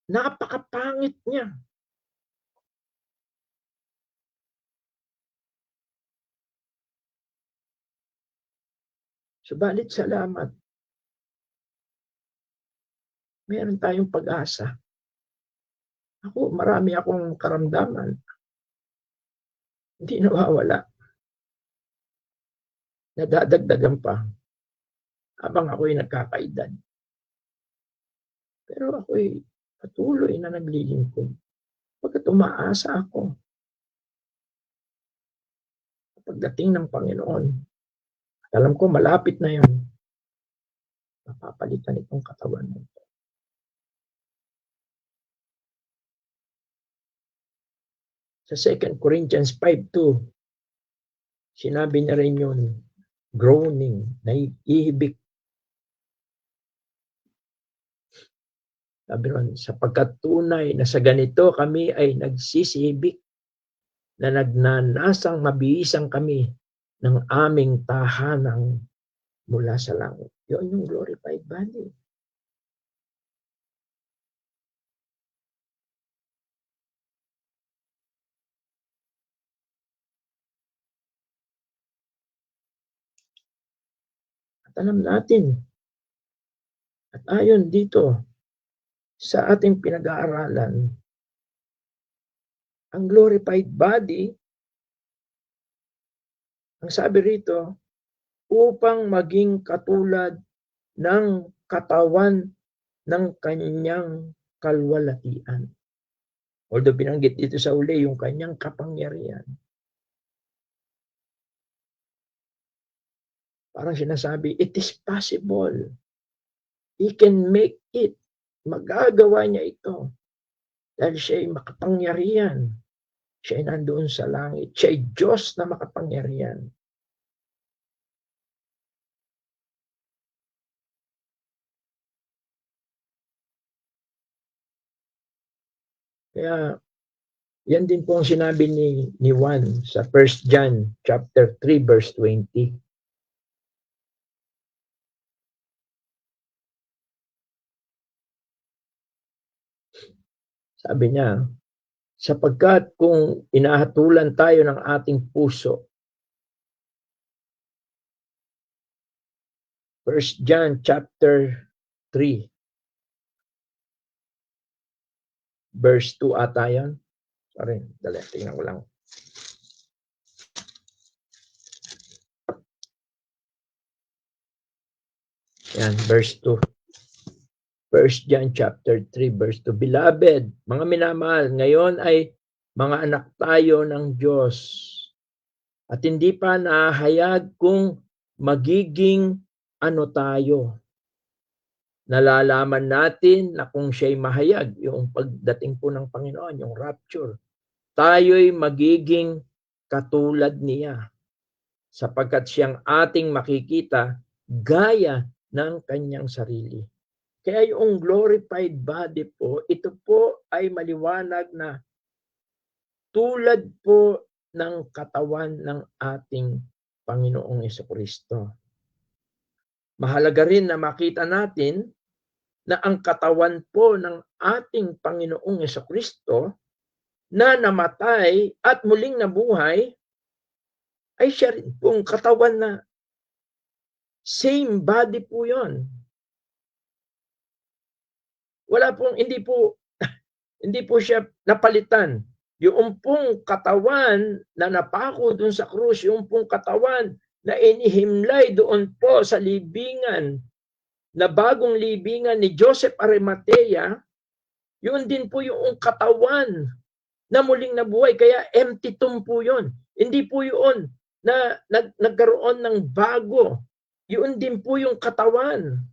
Napakapangit niya. Subalit salamat, meron tayong pag-asa. Marami akong karamdaman. Hindi nawawala. Nadadagdagan pa habang ako'y nagkakaedad. Pero ako'y patuloy na naglilingkod. Pagkat umaasa ako, pagdating ng Panginoon, alam ko malapit na yun, mapapalitan itong katawan mo. Sa 2 Corinthians 5:2, sinabi niya rin yun, groaning, naiihibik Sabi ron, sapagkat tunay na sa ganito kami ay nagsisibik na nagnanasang mabihisang kami ng aming tahanang mula sa langit. Yun yung glorified body. At alam natin, at ayon dito sa ating pinag-aaralan, ang glorified body, ang sabi rito, upang maging katulad ng katawan ng kanyang kalwalatian. Although binanggit dito sa uli yung kanyang kapangyarihan. Parang sinasabi, it is possible. He can make it. Magagawa niya ito. Dahil siya ay makapangyarihan. Siya ay nandoon sa langit. Siya ay Diyos na makapangyarihan. Kaya, yan din po ang sinabi ni Juan sa 1 John chapter 3 verse 20. Sabi niya, sapagkat kung inahatulan tayo ng ating puso, 1 John chapter 3 verse 2 ata yan. Sorry, dali, tingnan ko lang. Yan, verse 2. 1 John chapter 3 verse 2. Beloved, mga minamahal, ngayon ay mga anak tayo ng Diyos. At hindi pa nahayag kung magiging ano tayo. Nalalaman natin na kung siya'y mahayag, yung pagdating po ng Panginoon, yung rapture, tayo'y magiging katulad niya. Sapagkat siyang ating makikita gaya ng kanyang sarili. Kaya yung glorified body po, ito po ay maliwanag na tulad po ng katawan ng ating Panginoong Jesucristo. Mahalaga rin na makita natin na ang katawan po ng ating Panginoong Jesucristo na namatay at muling nabuhay ay siya rin pong katawan na same body po yon. Wala pong, hindi po siya napalitan. Yung pong katawan na napako doon sa krus, yung pong katawan na inihimlay doon po sa libingan, na bagong libingan ni Joseph Arimatea, yun din po yung katawan na muling nabuhay. Kaya empty tomb po yun. Hindi po yun na nagkaroon ng bago. Yun din po yung katawan.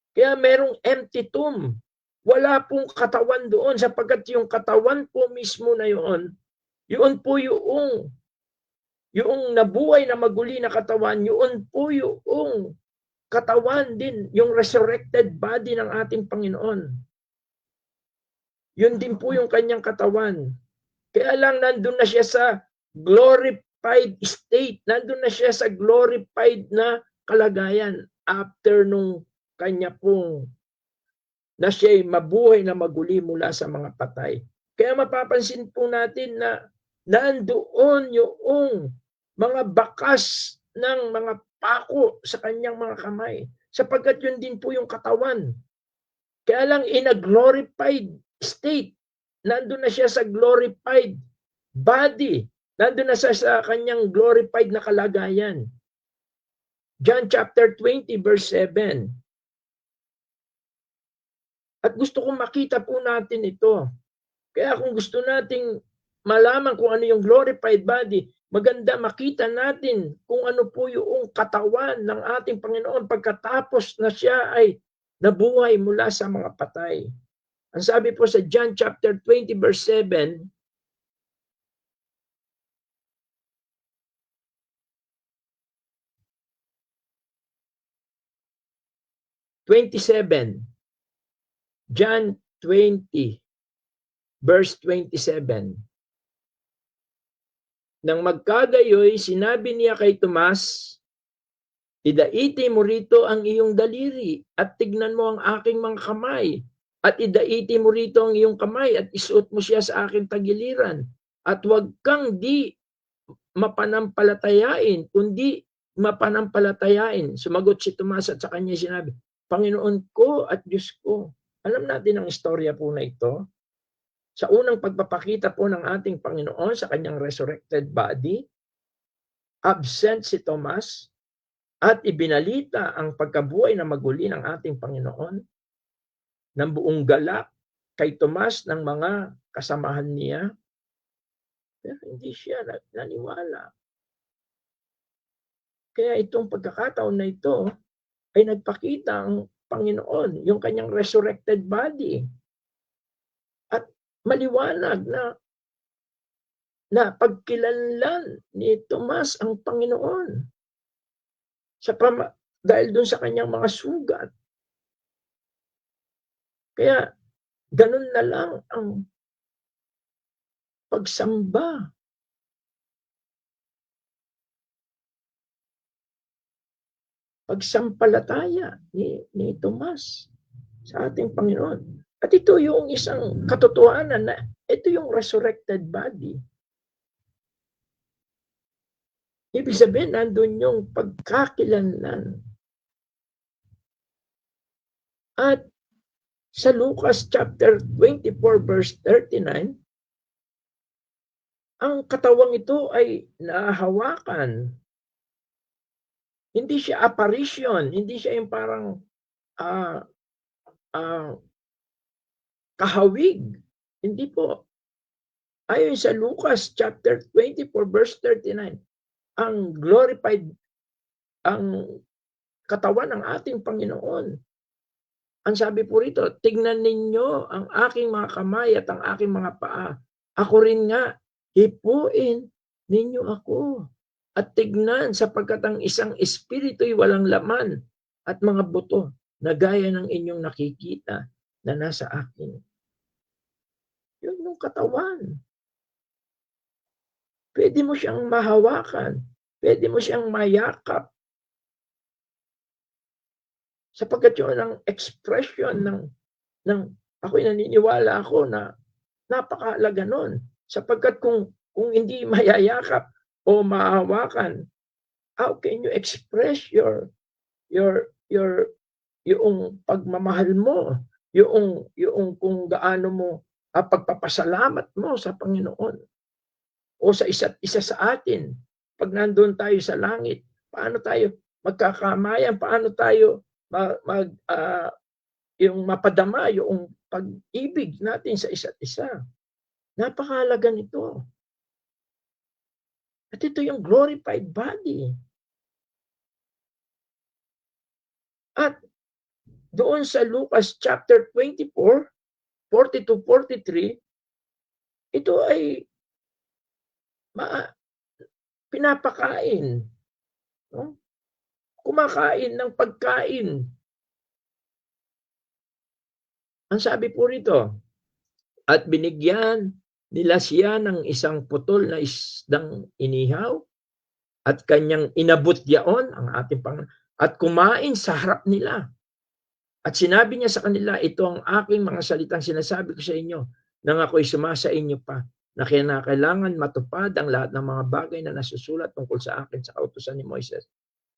Kaya merong empty tomb. Wala pong katawan doon sapagkat yung katawan po mismo na yun po yung nabuhay na maguli na katawan, yun po yung katawan din, yung resurrected body ng ating Panginoon. Yun din po yung kanyang katawan. Kaya lang nandun na siya sa glorified state, nandun na siya sa glorified na kalagayan after nung kanya pong na siya'y mabuhay na maguli mula sa mga patay. Kaya mapapansin po natin na nandoon yung mga bakas ng mga pako sa kanyang mga kamay. Sapagkat yun din po yung katawan. Kaya lang in a glorified state, nandun na siya sa glorified body. Nandun na siya sa kanyang glorified na kalagayan. John chapter 20 verse 7. At gusto kong makita po natin ito. Kaya kung gusto nating malaman kung ano yung glorified body, maganda makita natin kung ano po yung katawan ng ating Panginoon pagkatapos na siya ay nabuhay mula sa mga patay. Ang sabi po sa John chapter 20 verse 7, John 20, verse 27. Nang magkagayoy, sinabi niya kay Tomas, idaiti mo rito ang iyong daliri at tignan mo ang aking mga kamay. At idaiti mo rito ang iyong kamay at isuot mo siya sa aking tagiliran. At huwag kang di mapanampalatayain, kundi mapanampalatayain. Sumagot si Tomas at sa kanya sinabi, Panginoon ko at Diyos ko. Alam natin ang istorya po na ito. Sa unang pagpapakita po ng ating Panginoon sa kanyang resurrected body, absent si Tomas at ibinalita ang pagkabuhay na maguli ng ating Panginoon ng buong galak kay Tomas ng mga kasamahan niya. Pero hindi siya naniwala. Kaya itong pagkakataon na ito ay nagpakita ang Panginoon, yung kanyang resurrected body. At maliwanag na pagkilanlan ni Tomas ang Panginoon dahil dun sa kanyang mga sugat. Kaya ganun na lang ang pagsamba. Pagsampalataya ni Tomas sa ating Panginoon. At ito yung isang katotohanan na ito yung resurrected body. Ibig sabihin, nandun yung pagkakilanlan. At sa Lucas chapter 24 verse 39, ang katawang ito ay nahawakan. Hindi siya apparition, hindi siya yung parang kahawig. Hindi po. Ayon sa Lucas chapter 24 verse 39, ang glorified, ang katawan ng ating Panginoon. Ang sabi po rito, tignan ninyo ang aking mga kamay at ang aking mga paa. Ako rin nga, hipuin ninyo ako. At tignan sapagkat ang isang espiritu'y walang laman at mga buto na gaya ng inyong nakikita na nasa akin. Yun yung katawan. Pwede mo siyang mahawakan. Pwede mo siyang mayakap. Sapagkat yun ang expression ng ako'y naniniwala ako na napakahalaga nun. Sapagkat kung hindi mayayakap o mahawakan, how can you express yung pagmamahal mo, yung kung gaano mo pagpapasalamat mo sa Panginoon o sa isa't isa sa atin. Pag nandun tayo sa langit, paano tayo magkakamayan, paano tayo yung mapadama yung pag-ibig natin sa isa't isa. Napakahalaga nito. At ito yung glorified body. At doon sa Lucas chapter 24, 40-43, ito ay pinapakain. No? Kumakain ng pagkain. Ang sabi po rito, at binigyan nila siya ng isang putol na isdang inihaw at kanyang inabot yaon ang ating Panginoon at kumain sa harap nila. At sinabi niya sa kanila, ito ang aking mga salitang sinasabi ko sa inyo nang ako'y sumasa inyo pa na kailangan matupad ang lahat ng mga bagay na nasusulat tungkol sa akin sa kautusan ni Moises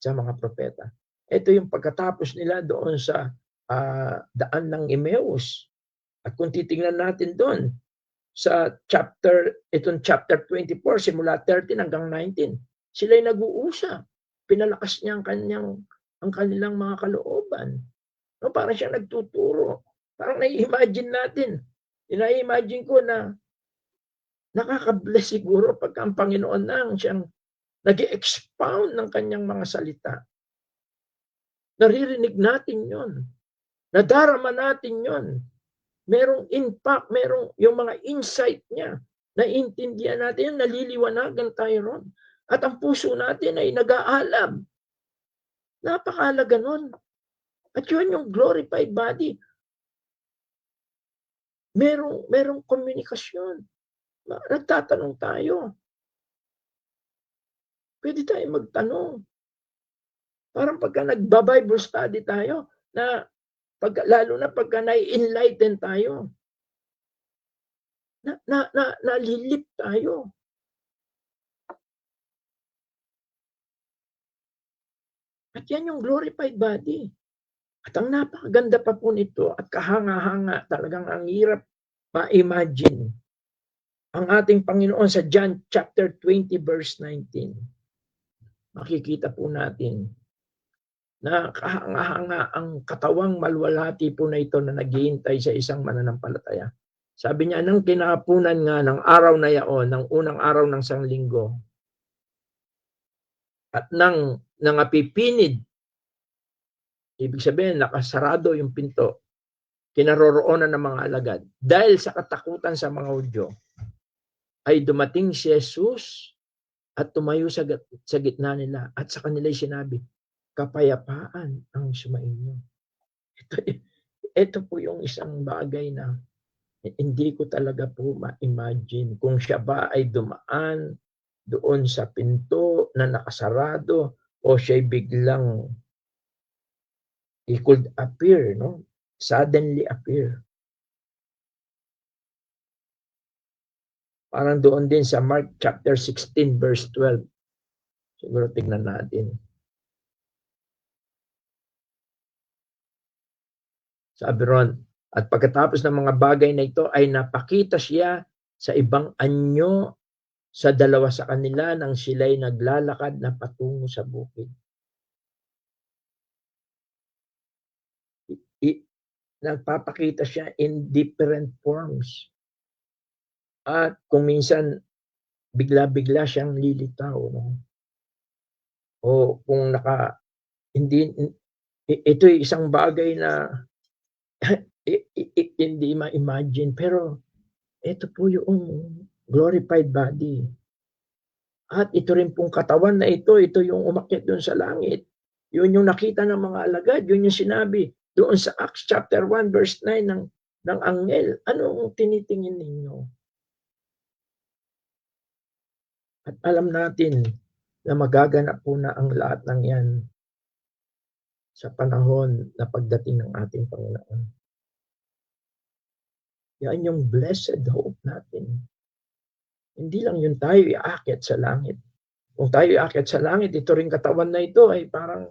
sa mga propeta. Ito yung pagkatapos nila doon sa daan ng Emmaus. At kung titingnan natin doon sa chapter 24, simula 13 hanggang 19, sila'y nag-uusap. Pinalakas niya ang kanilang mga kalooban. No, parang siya nagtuturo. Parang nai-imagine natin. Ina-imagine ko na nakaka-bless siguro pagka ang Panginoon nang siyang nag-expound ng kanyang mga salita. Naririnig natin yon. Nadarama natin yon. Merong impact, merong yung mga insight niya. Naiintindihan natin, naliliwanagan tayo ron. At ang puso natin ay nag-aalam. Napakahalaga nun. At yun yung glorified body. merong komunikasyon. Nagtatanong tayo. Pwede tayo magtanong. Parang pagka nagba-Bible study tayo, lalo na pagka na-enlighten tayo, nalilip tayo. At yan yung glorified body. At ang napakaganda pa po nito at kahanga-hanga, talagang ang hirap ma-imagine. Ang ating Panginoon sa John chapter 20 verse 19. Makikita po natin na kahanga-hanga ang katawang malwalhati po na ito na naghihintay sa isang mananampalataya. Sabi niya, nang kinahapunan nga ng araw na yaon, ng unang araw ng sanglinggo, at nang nangapipinid, ibig sabihin, nakasarado yung pinto, kinaroroonan ng mga alagad. Dahil sa katakutan sa mga Hudyo, ay dumating si Jesus at tumayo sa gitna nila. At sa kanila sinabi, kapayapaan ang sumainyo. Ito po yung isang bagay na hindi ko talaga po ma-imagine kung siya ba ay dumaan doon sa pinto na nakasarado o siya'y biglang he could appear, no? Suddenly appear. Parang doon din sa Mark chapter 16 verse 12. Siguro tignan natin. Sabi ron, at pagkatapos ng mga bagay na ito ay napakita siya sa ibang anyo sa dalawa sa kanila nang sila'y naglalakad na patungo sa bukid. Nagpapakita siya in different forms. At kung minsan bigla-bigla siyang lilitaw, no? O kung ito ay isang bagay na hindi ma-imagine, pero ito po yung glorified body. At ito rin pong katawan na ito yung umakyat doon sa langit. Yun yung nakita ng mga alagad, yun yung sinabi doon sa Acts chapter 1 verse 9 ng anghel. Anong tinitingin ninyo? At alam natin na magaganap po na ang lahat ng yan sa panahon na pagdating ng ating Panginoon. Yan yung blessed hope natin. Hindi lang yun tayo iakyat sa langit. Kung tayo iakyat sa langit, ito ring katawan na ito ay parang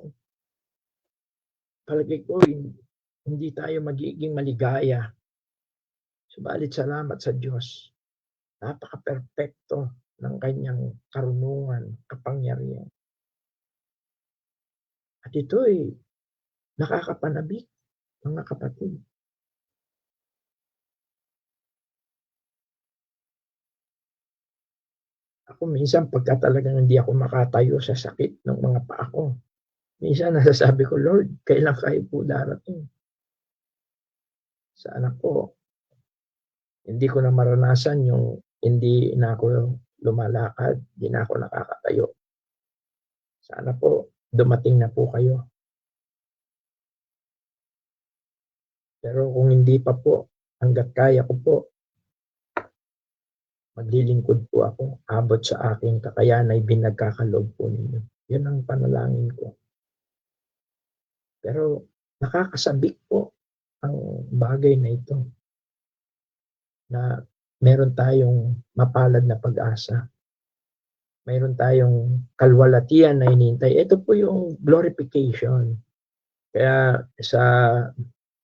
palagay ko hindi tayo magiging maligaya. Subalit salamat sa Diyos. Napaka-perpekto ng kanyang karunungan, kapangyarihan. At ito ay nakakapanabik, mga kapatid. Ako minsan pagka talagang hindi ako makatayo sa sakit ng mga paa ko, minsan nasasabi ko, Lord, kailan kayo po darating? Sa anak ko, hindi ko na maranasan yung hindi na ako lumalakad, hindi na ako nakakatayo. Sana po, dumating na po kayo. Pero kung hindi pa po, hanggat kaya ko po, maglilingkod po ako, abot sa aking kakayahan ay binagkakaloob po ninyo. Yun ang panalangin ko. Pero nakakasabik po ang bagay na ito na meron tayong mapalad na pag-asa. Mayroon tayong kalwalatian na hinihintay. Ito po yung glorification. Kaya sa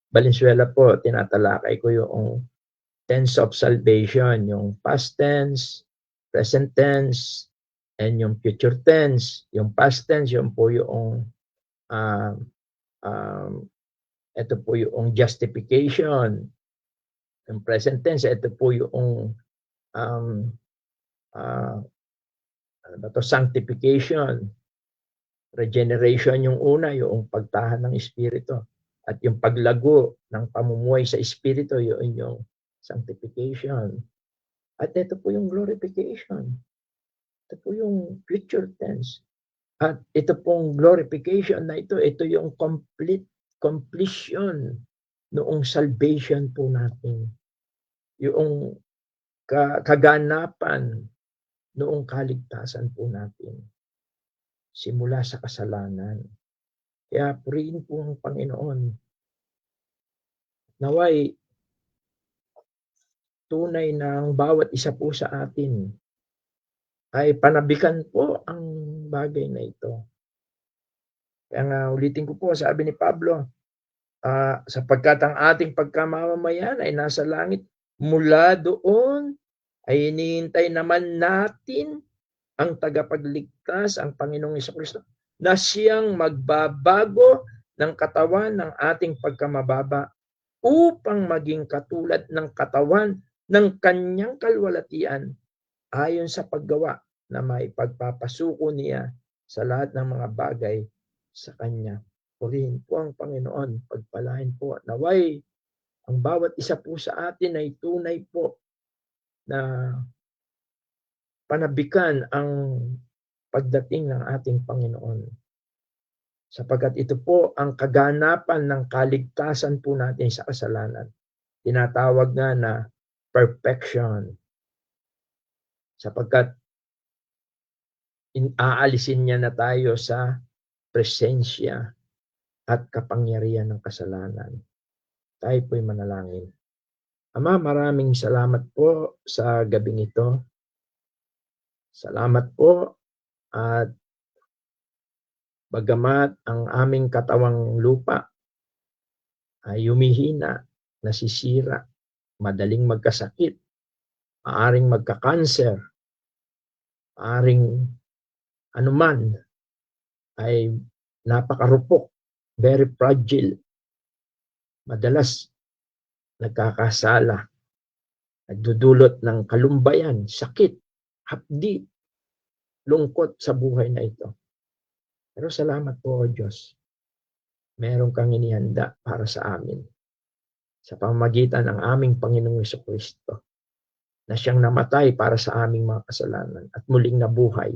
Valenzuela po, tinatalakay ko yung tense of salvation, yung past tense, present tense, and yung future tense. Yung past tense, yun po yung ito po yung justification. Yung present tense, ito po yung sanctification. Regeneration yung una, yung pagtahan ng Espiritu. At yung paglago ng pamumuhay sa Espiritu, yun yung sanctification. At ito po yung glorification. Ito po yung future tense. At ito pong glorification na ito yung completion noong salvation po natin. yung kaganapan noong kaligtasan po natin simula sa kasalanan. Kaya purihin po ang Panginoon. Naway tunay na ang bawat isa po sa atin ay panabikan po ang bagay na ito. Kaya nga ulitin ko po, sabi ni Pablo, sapagkat ang ating pagkamamamayan ay nasa langit, mula doon ay hinihintay naman natin ang tagapagligtas, ang Panginoong Jesucristo, na siyang magbabago ng katawan ng ating pagkamababa upang maging katulad ng katawan ng kanyang kalwalatian ayon sa paggawa na may pagpapasuko niya sa lahat ng mga bagay sa kanya. Purihin po ang Panginoon, pagpalain po. Naway, ang bawat isa po sa atin ay tunay po na panabikan ang pagdating ng ating Panginoon. Sapagkat ito po ang kaganapan ng kaligtasan po natin sa kasalanan. Tinatawag nga na perfection. Sapagkat aalisin niya na tayo sa presensya at kapangyarihan ng kasalanan. Tayo po'y manalangin. Ama, maraming salamat po sa gabing ito. Salamat po at bagamat ang aming katawang lupa ay humihina, nasisira, madaling magkasakit, maaring magka-cancer, maaring anuman, ay napakarupok, very fragile, madalas nagkakasala, nagdudulot ng kalumbayan, sakit, hapdi, lungkot sa buhay na ito. Pero salamat po, O Diyos. Meron kang inihanda para sa amin sa pamamagitan ng aming Panginoong Jesucristo na siyang namatay para sa aming mga kasalanan at muling nabuhay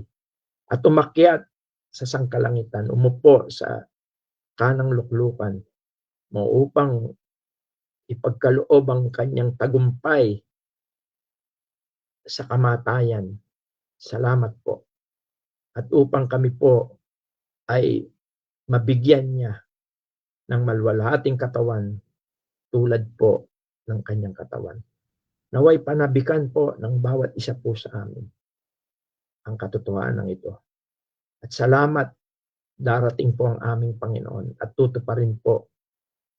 at umakyat sa sangkalangitan, umupo sa kanang luklukan mo upang ipagkaloob ang kanyang tagumpay sa kamatayan. Salamat po. At upang kami po ay mabigyan niya ng maluwalhating katawan tulad po ng kanyang katawan. Naway panabikan po ng bawat isa po sa amin ang katotohanan ito. At salamat, darating po ang aming Panginoon at tutuparin po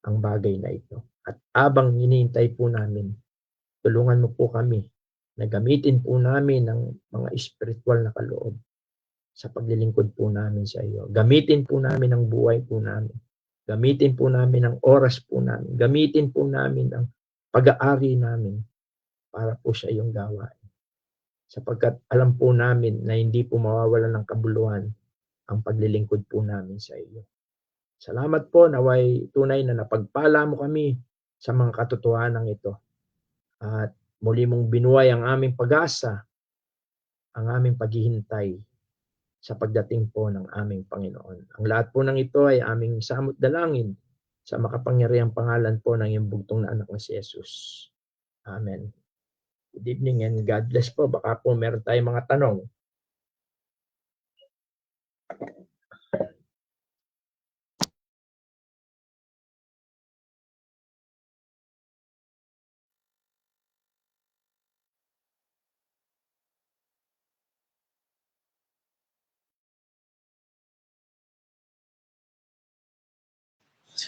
ang bagay na ito. At abang hinihintay po namin, tulungan mo po kami na gamitin po namin ng mga espiritual na kaloob sa paglilingkod po namin sa iyo. Gamitin po namin ang buhay po namin. Gamitin po namin ang oras po namin. Gamitin po namin ang pag-aari namin para po sa iyong gawain. Sapagkat alam po namin na hindi po mawawalan ng kabuluhan ang paglilingkod po namin sa iyo. Salamat po, naway tunay na napagpala mo kami sa mga katotohanan ito. At muli mong binuhay ang aming pag-asa, ang aming paghihintay sa pagdating po ng aming Panginoon. Ang lahat po ng ito ay aming samot dalangin sa makapangyarihang pangalan po ng iyong bugtong na anak na si Jesus. Amen. Good evening and God bless po. Baka po meron tayong mga tanong.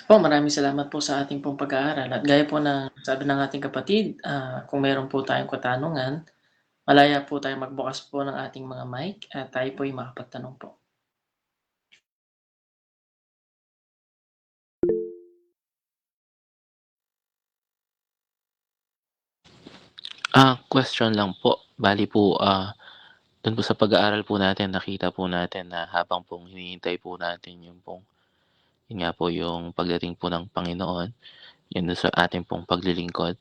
Po, maraming salamat po sa ating pong pag-aaral. At gaya po na sabi ng ating kapatid, kung meron po tayong katanungan, malaya po tayo magbukas po ng ating mga mic at tayo po ay makapagtanong po. Question lang po. Bali po, dun po sa pag-aaral po natin, nakita po natin na habang pong hinihintay po natin yung pong, yun nga po, yung pagdating po ng Panginoon, yun dun sa ating pong paglilingkod.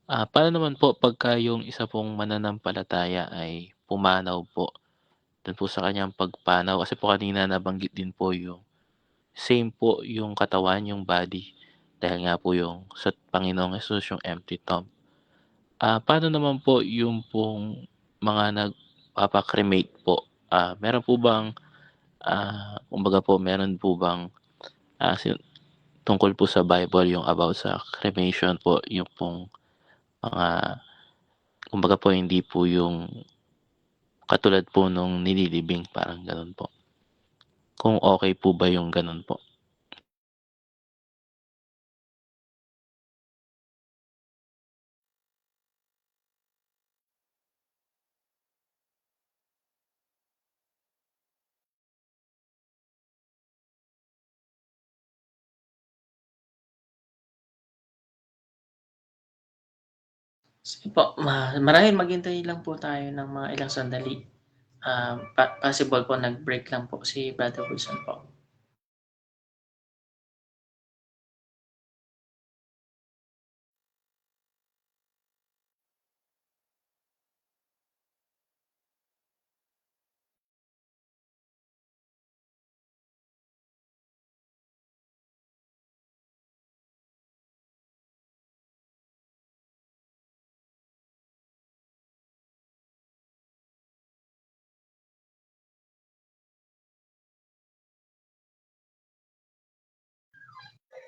Paano naman po pagka yung isa pong mananampalataya ay pumanaw po dun po sa kanyang pagpanaw? Kasi po kanina nabanggit din po yung same po yung katawan, yung body. Dahil nga po yung sa Panginoong Jesus, yung empty tomb. Paano naman po yung pong mga nagpapa-cremate po? Meron po bang, kumbaga po meron po bang, tungkol po sa Bible yung about sa cremation po, yung pong mga kumbaga po hindi po yung katulad po nung nililibing, parang gano'n po. Kung okey po ba yung gano'n po? Sige po, marahil maghintay lang po tayo ng mga ilang sandali. Possible po nag-break lang po si Brother Wilson po.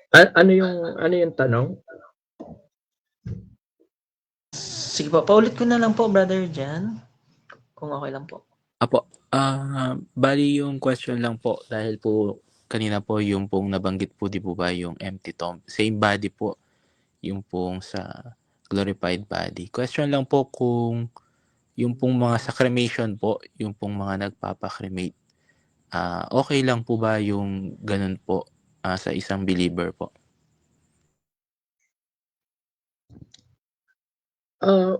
Ano yung tanong? Sige po, paulit ko na lang po, Brother Jan, kung okay lang po. Apo, bali yung question lang po dahil po kanina po yung pong nabanggit po, 'di po ba, yung empty tomb, same body po yung pong sa glorified body. Question lang po kung yung pong mga sa cremation po, yung pong mga nagpapa-cremate, okey lang po ba yung gano'n po, sa isang believer po?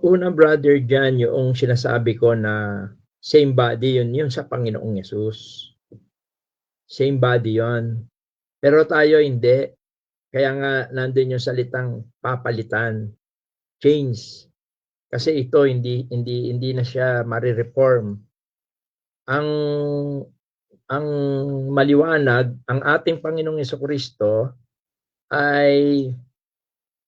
Una brother diyan yung sinasabi ko na same body yun sa Panginoong Yesus. Same body yon. Pero tayo hindi. Kaya nga nandun yung salitang papalitan, change. Kasi ito hindi na siya mare-reform. Ang maliwanag, ang ating Panginoong Jesucristo ay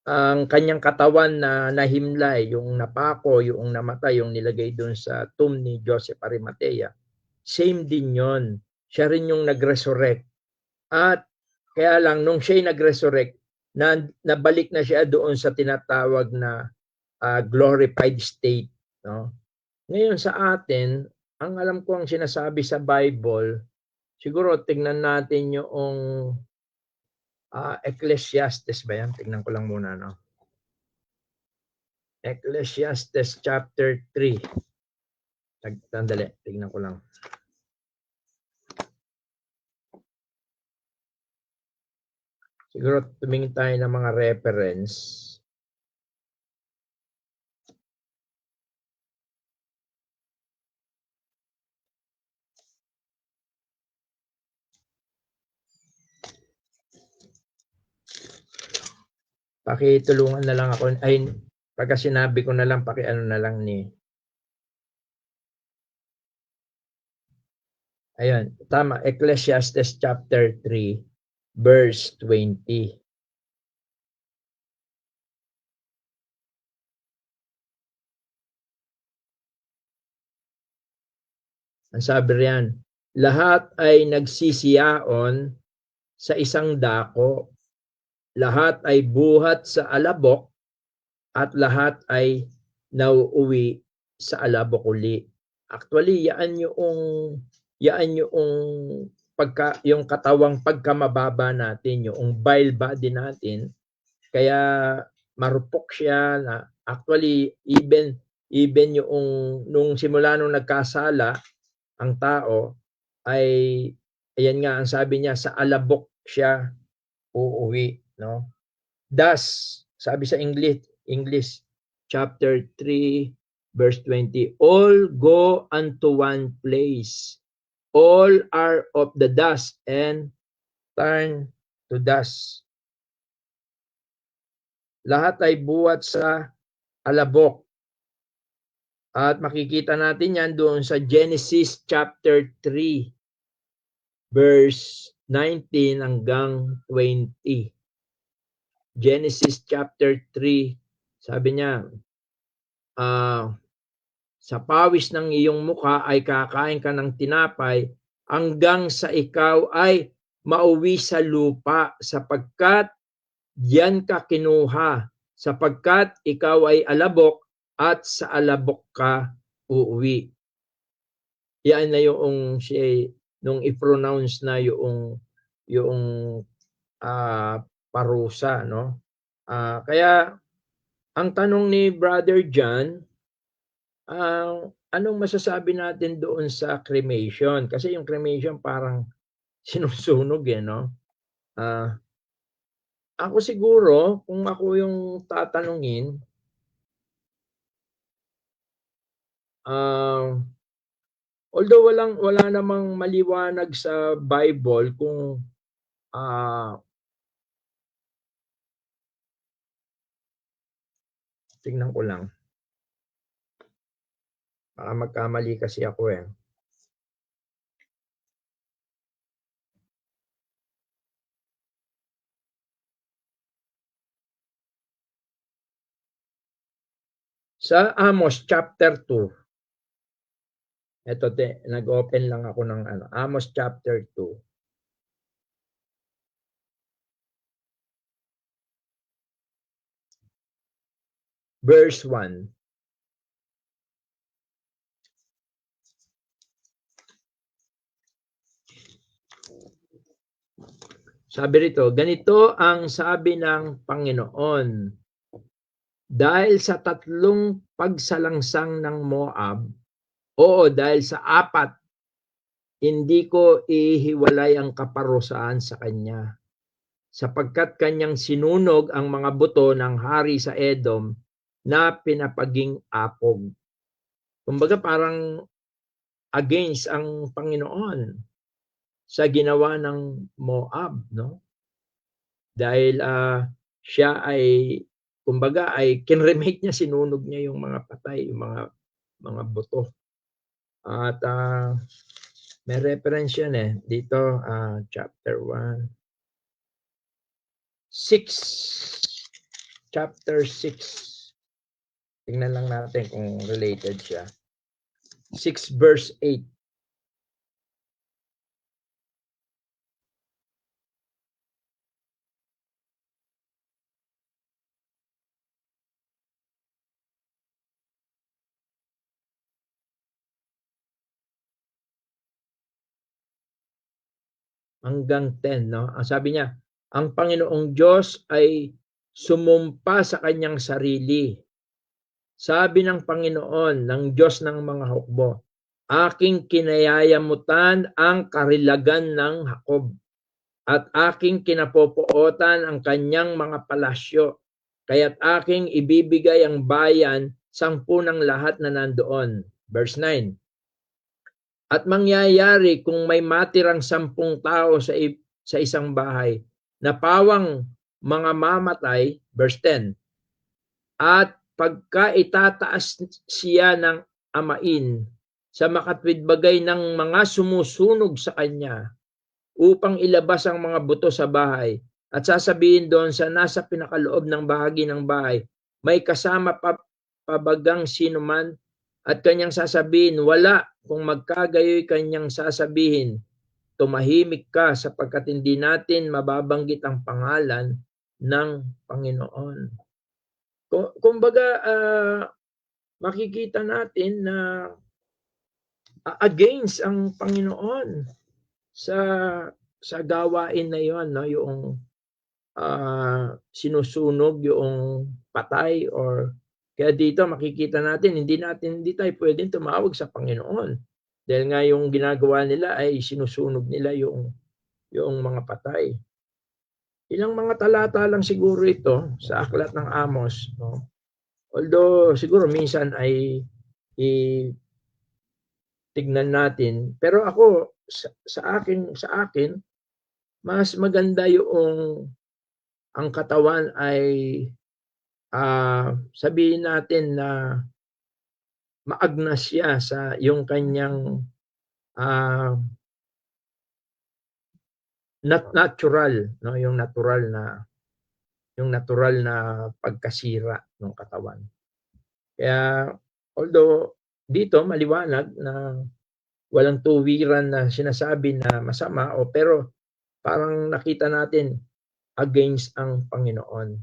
ang kanyang katawan na nahimlay, yung napako, yung namatay, yung nilagay doon sa tomb ni Joseph Arimathea. Same din yon. Siya rin yung nag-resurrect. At kaya lang nung siya nag-resurrect, nabalik na siya doon sa tinatawag na glorified state, no? Ngayon sa atin, ang alam ko ang sinasabi sa Bible, siguro tingnan natin yung Ecclesiastes ba yan? Tingnan ko lang muna, no? Ecclesiastes chapter 3. Sandali, tingnan ko lang. Siguro tumingin tayo ng mga reference. Pakitulungan na lang ako. Ay, pagka sinabi ko na lang, pakiano na lang ni. Ayun, tama. Ecclesiastes chapter 3, verse 20. Ang sabi riyan, lahat ay nagsisiyaon sa isang dako, lahat ay buhat sa alabok, at lahat ay nauuwi sa alabok uli. Actually, yaan yung yung katawang pagkamababa natin, yung vile body natin, kaya marupok siya na actually even yung nung simula nung nagkasala ang tao ay ayan nga ang sabi niya sa alabok siya uuwi, no? Thus, sabi sa English chapter 3 verse 20, all go unto one place. All are of the dust and turn to dust. Lahat ay buhat sa alabok. At makikita natin yan doon sa Genesis chapter 3 verse 19 hanggang 20. Genesis chapter 3, sabi niya, sa pawis ng iyong mukha ay kakain ka ng tinapay hanggang sa ikaw ay mauwi sa lupa sapagkat diyan ka kinuha, sapagkat ikaw ay alabok at sa alabok ka uuwi. Yan na yung siya nung i-pronounce na yung parusa, no? Kaya ang tanong ni Brother John, anong masasabi natin doon sa cremation? Kasi yung cremation parang sinusunog no? Ako siguro, kung ako yung tatanungin, although wala namang maliwanag sa Bible kung tingnan ko lang. Baka magkamali kasi ako Sa Amos chapter 2. Ito nag-open lang ako ng Amos chapter 2. Verse 1. Sabi rito, ganito ang sabi ng Panginoon. Dahil sa 3 pagsalangsang ng Moab, dahil sa 4, hindi ko ihiwalay ang kaparusahan sa kanya. Sapagkat kanyang sinunog ang mga buto ng hari sa Edom na pinapaging apog. Kumbaga parang against ang Panginoon sa ginawa ng Moab, no? Dahil siya ay kumbaga ay kinremate niya, sinunog niya yung mga patay, yung mga buto. At may reference yan dito, chapter 1. 6. Chapter 6. Tingnan lang natin kung related siya. 6 verse 8. Hanggang 10, no? Ang sabi niya, ang Panginoong Diyos ay sumumpa sa kanyang sarili. Sabi ng Panginoon, ng Diyos ng mga hukbo, aking kinayayamutan ang karilagan ng Jacob at aking kinapopootan ang kanyang mga palasyo. Kaya't aking ibibigay ang bayan 10 ng lahat na nandoon. Verse 9. At mangyayari kung may matirang 10 tao sa isang bahay na pawang mga mamatay, verse 10, at pagka itataas siya ng amain sa makatwidbagay ng mga sumusunog sa kanya upang ilabas ang mga buto sa bahay at sasabihin doon sa nasa pinakaloob ng bahagi ng bahay, may kasama pabagang sinuman, at kanyang sasabihin, wala. Kung magkagayoy kanyang sasabihin, tumahimik ka sapagkat hindi natin mababanggit ang pangalan ng Panginoon. Kumbaga, makikita natin na against ang Panginoon sa gawain na yon, no? Yung sinusunog, yung patay, or kaya dito makikita natin hindi tayo pwedeng tumawag sa Panginoon dahil nga yung ginagawa nila ay sinusunog nila yung mga patay. Ilang mga talata lang siguro ito sa aklat ng Amos, no? Although siguro minsan ay tignan natin, pero ako sa akin mas maganda yung ang katawan ay sabihin natin na maagnas siya sa yung kanyang natural, no, yung natural na pagkasira ng katawan. Kaya although dito maliwanag na walang tuwiran na sinasabi na masama pero parang nakita natin against ang Panginoon.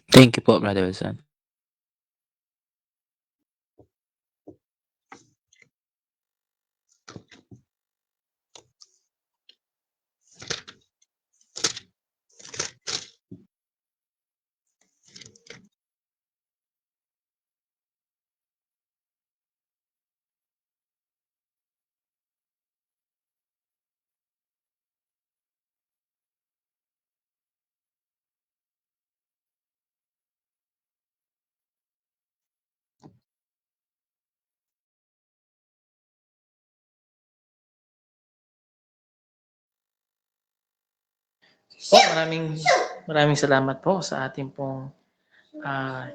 Thank you po, Brother Wilson. Po, maraming salamat po sa ating pong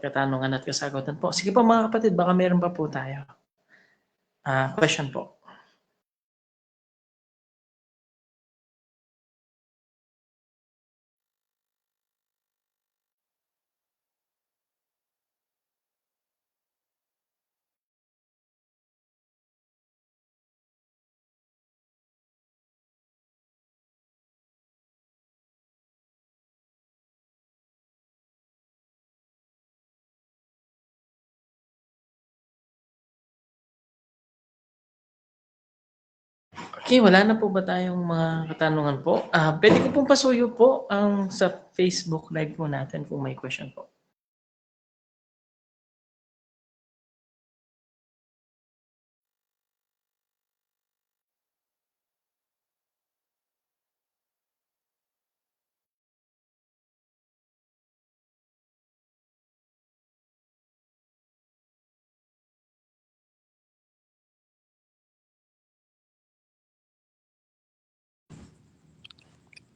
katanungan at kasagutan po. Sige po mga kapatid, baka meron pa po tayo. Question po. Okay, wala na po ba tayong mga katanungan po? Pwede ko pong pasuyo po ang sa Facebook Live po natin kung may question po.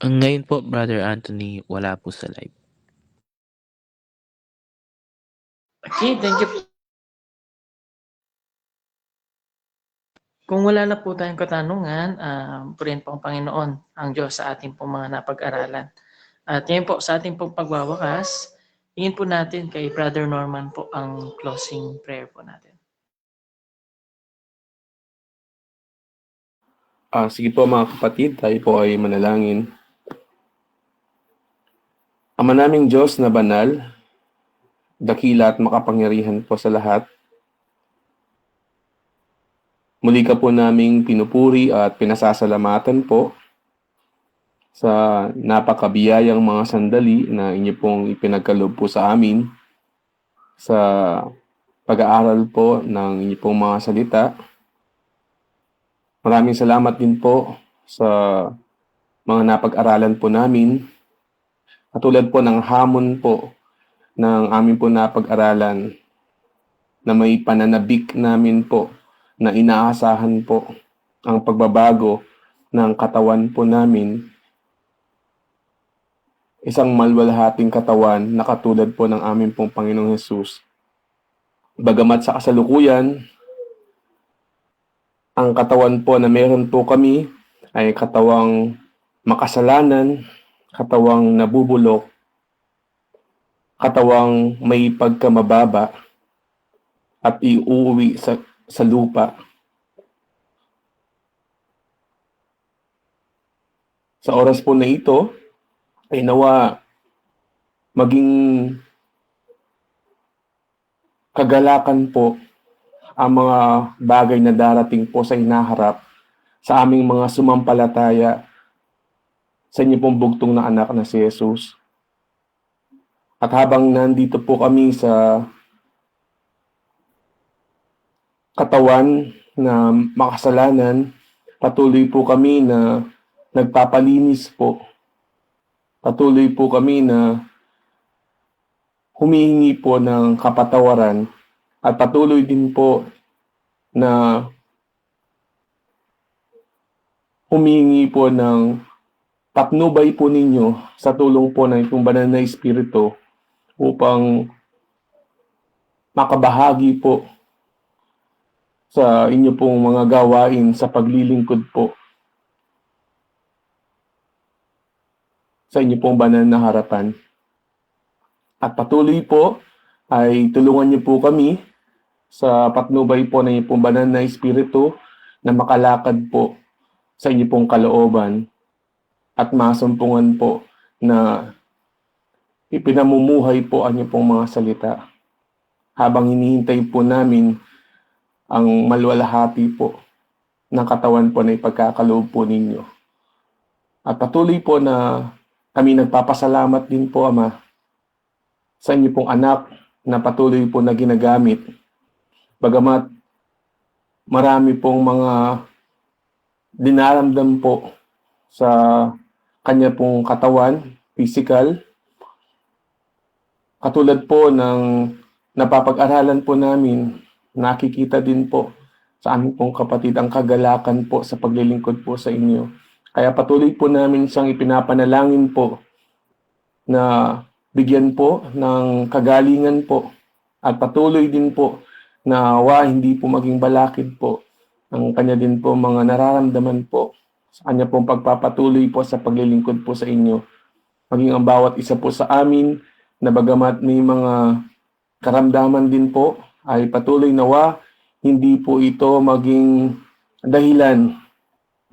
Ngayon po, Brother Anthony, wala po sa live. Okay, thank you. Kung wala na po tayong katanungan, purihin po ang Panginoon, ang Diyos sa ating pong mga napag-aralan. At ngayon po, sa ating pong pagwawakas, hingin po natin kay Brother Norman po ang closing prayer po natin. Sige po mga kapatid, tayo po ay manalangin. Ama naming Diyos na banal, dakila at makapangyarihan po sa lahat, muli ka po naming pinupuri at pinasasalamatan po sa napakabiyayang mga sandali na inyo pong ipinagkaloob po sa amin sa pag-aaral po ng inyo pong mga salita. Maraming salamat din po sa mga napag-aralan po namin. Katulad po ng hamon po ng amin po napag-aralan na may pananabik namin po na inaasahan po ang pagbabago ng katawan po namin. Isang malwalhating katawan na katulad po ng amin pong Panginoong Hesus. Bagamat sa kasalukuyan, ang katawan po na meron po kami ay katawang makasalanan, katawang nabubulok, katawang may pagkamababa at iuuwi sa lupa. Sa oras po na ito, ay nawa maging kagalakan po ang mga bagay na darating po sa hinaharap sa aming mga sumampalataya sa inyo pong bugtong na anak na si Jesus. At habang nandito po kami sa katawan na makasalanan, patuloy po kami na nagpapalinis po. Patuloy po kami na humihingi po ng kapatawaran at patuloy din po na humihingi po ng patnubay po ninyo sa tulong po ng itong banal na Espiritu upang makabahagi po sa inyo pong mga gawain sa paglilingkod po sa inyo pong banal na harapan. At patuloy po ay tulungan niyo po kami sa patnubay po ng inyong banal na Espiritu na makalakad po sa inyong pong kalooban at masumpungan po na ipinamumuhay po ang inyong pong mga salita habang hinihintay po namin ang malwalhati po ng katawan po na ipagkakaloob po ninyo. At patuloy po na kami nagpapasalamat din po, Ama, sa inyo pong anak na patuloy po na ginagamit. Bagamat marami pong mga dinaramdam po sa kanya pong katawan, physical. Katulad po ng napapag-aralan po namin, nakikita din po sa aming pong kapatid ang kagalakan po sa paglilingkod po sa inyo. Kaya patuloy po namin siyang ipinapanalangin po na bigyan po ng kagalingan po at patuloy din po na hindi po maging balakid po ang kanya din po mga nararamdaman po sa kanya pong pagpapatuloy po sa paglilingkod po sa inyo. Maging ang bawat isa po sa amin na bagamat may mga karamdaman din po ay patuloy nawa hindi po ito maging dahilan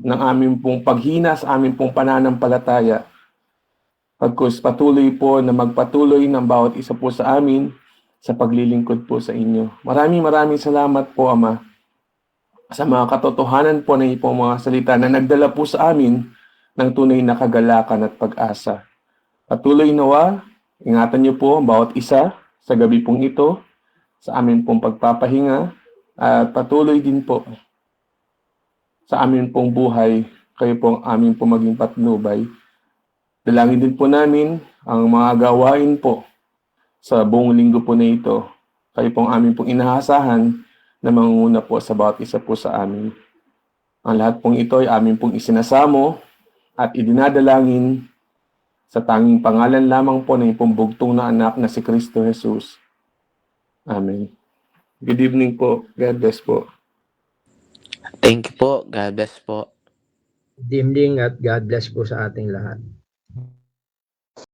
ng aming pong paghina sa aming pong pananampalataya. Pagkus patuloy po na magpatuloy ng bawat isa po sa amin sa paglilingkod po sa inyo. Maraming salamat po, Ama, sa mga katotohanan po ng iyong mga salita na nagdala po sa amin ng tunay na kagalakan at pag-asa. Patuloy nawa, ingatan niyo po ang bawat isa sa gabi pong ito, sa amin pong pagpapahinga, at patuloy din po sa amin pong buhay, kayo pong amin pong maging patnubay. Dalangin din po namin ang mga gawain po sa buong linggo po na ito. Kayo pong amin pong inahasahan na mangunguna po sa bawat isa po sa amin. Ang lahat pong ito ay amin pong isinasamo at idinadalangin sa tanging pangalan lamang po ng iyong bugtong na anak na si Kristo Jesus. Amen. Good evening po. God bless po. Thank you po. God bless po. Good evening at God bless po sa ating lahat.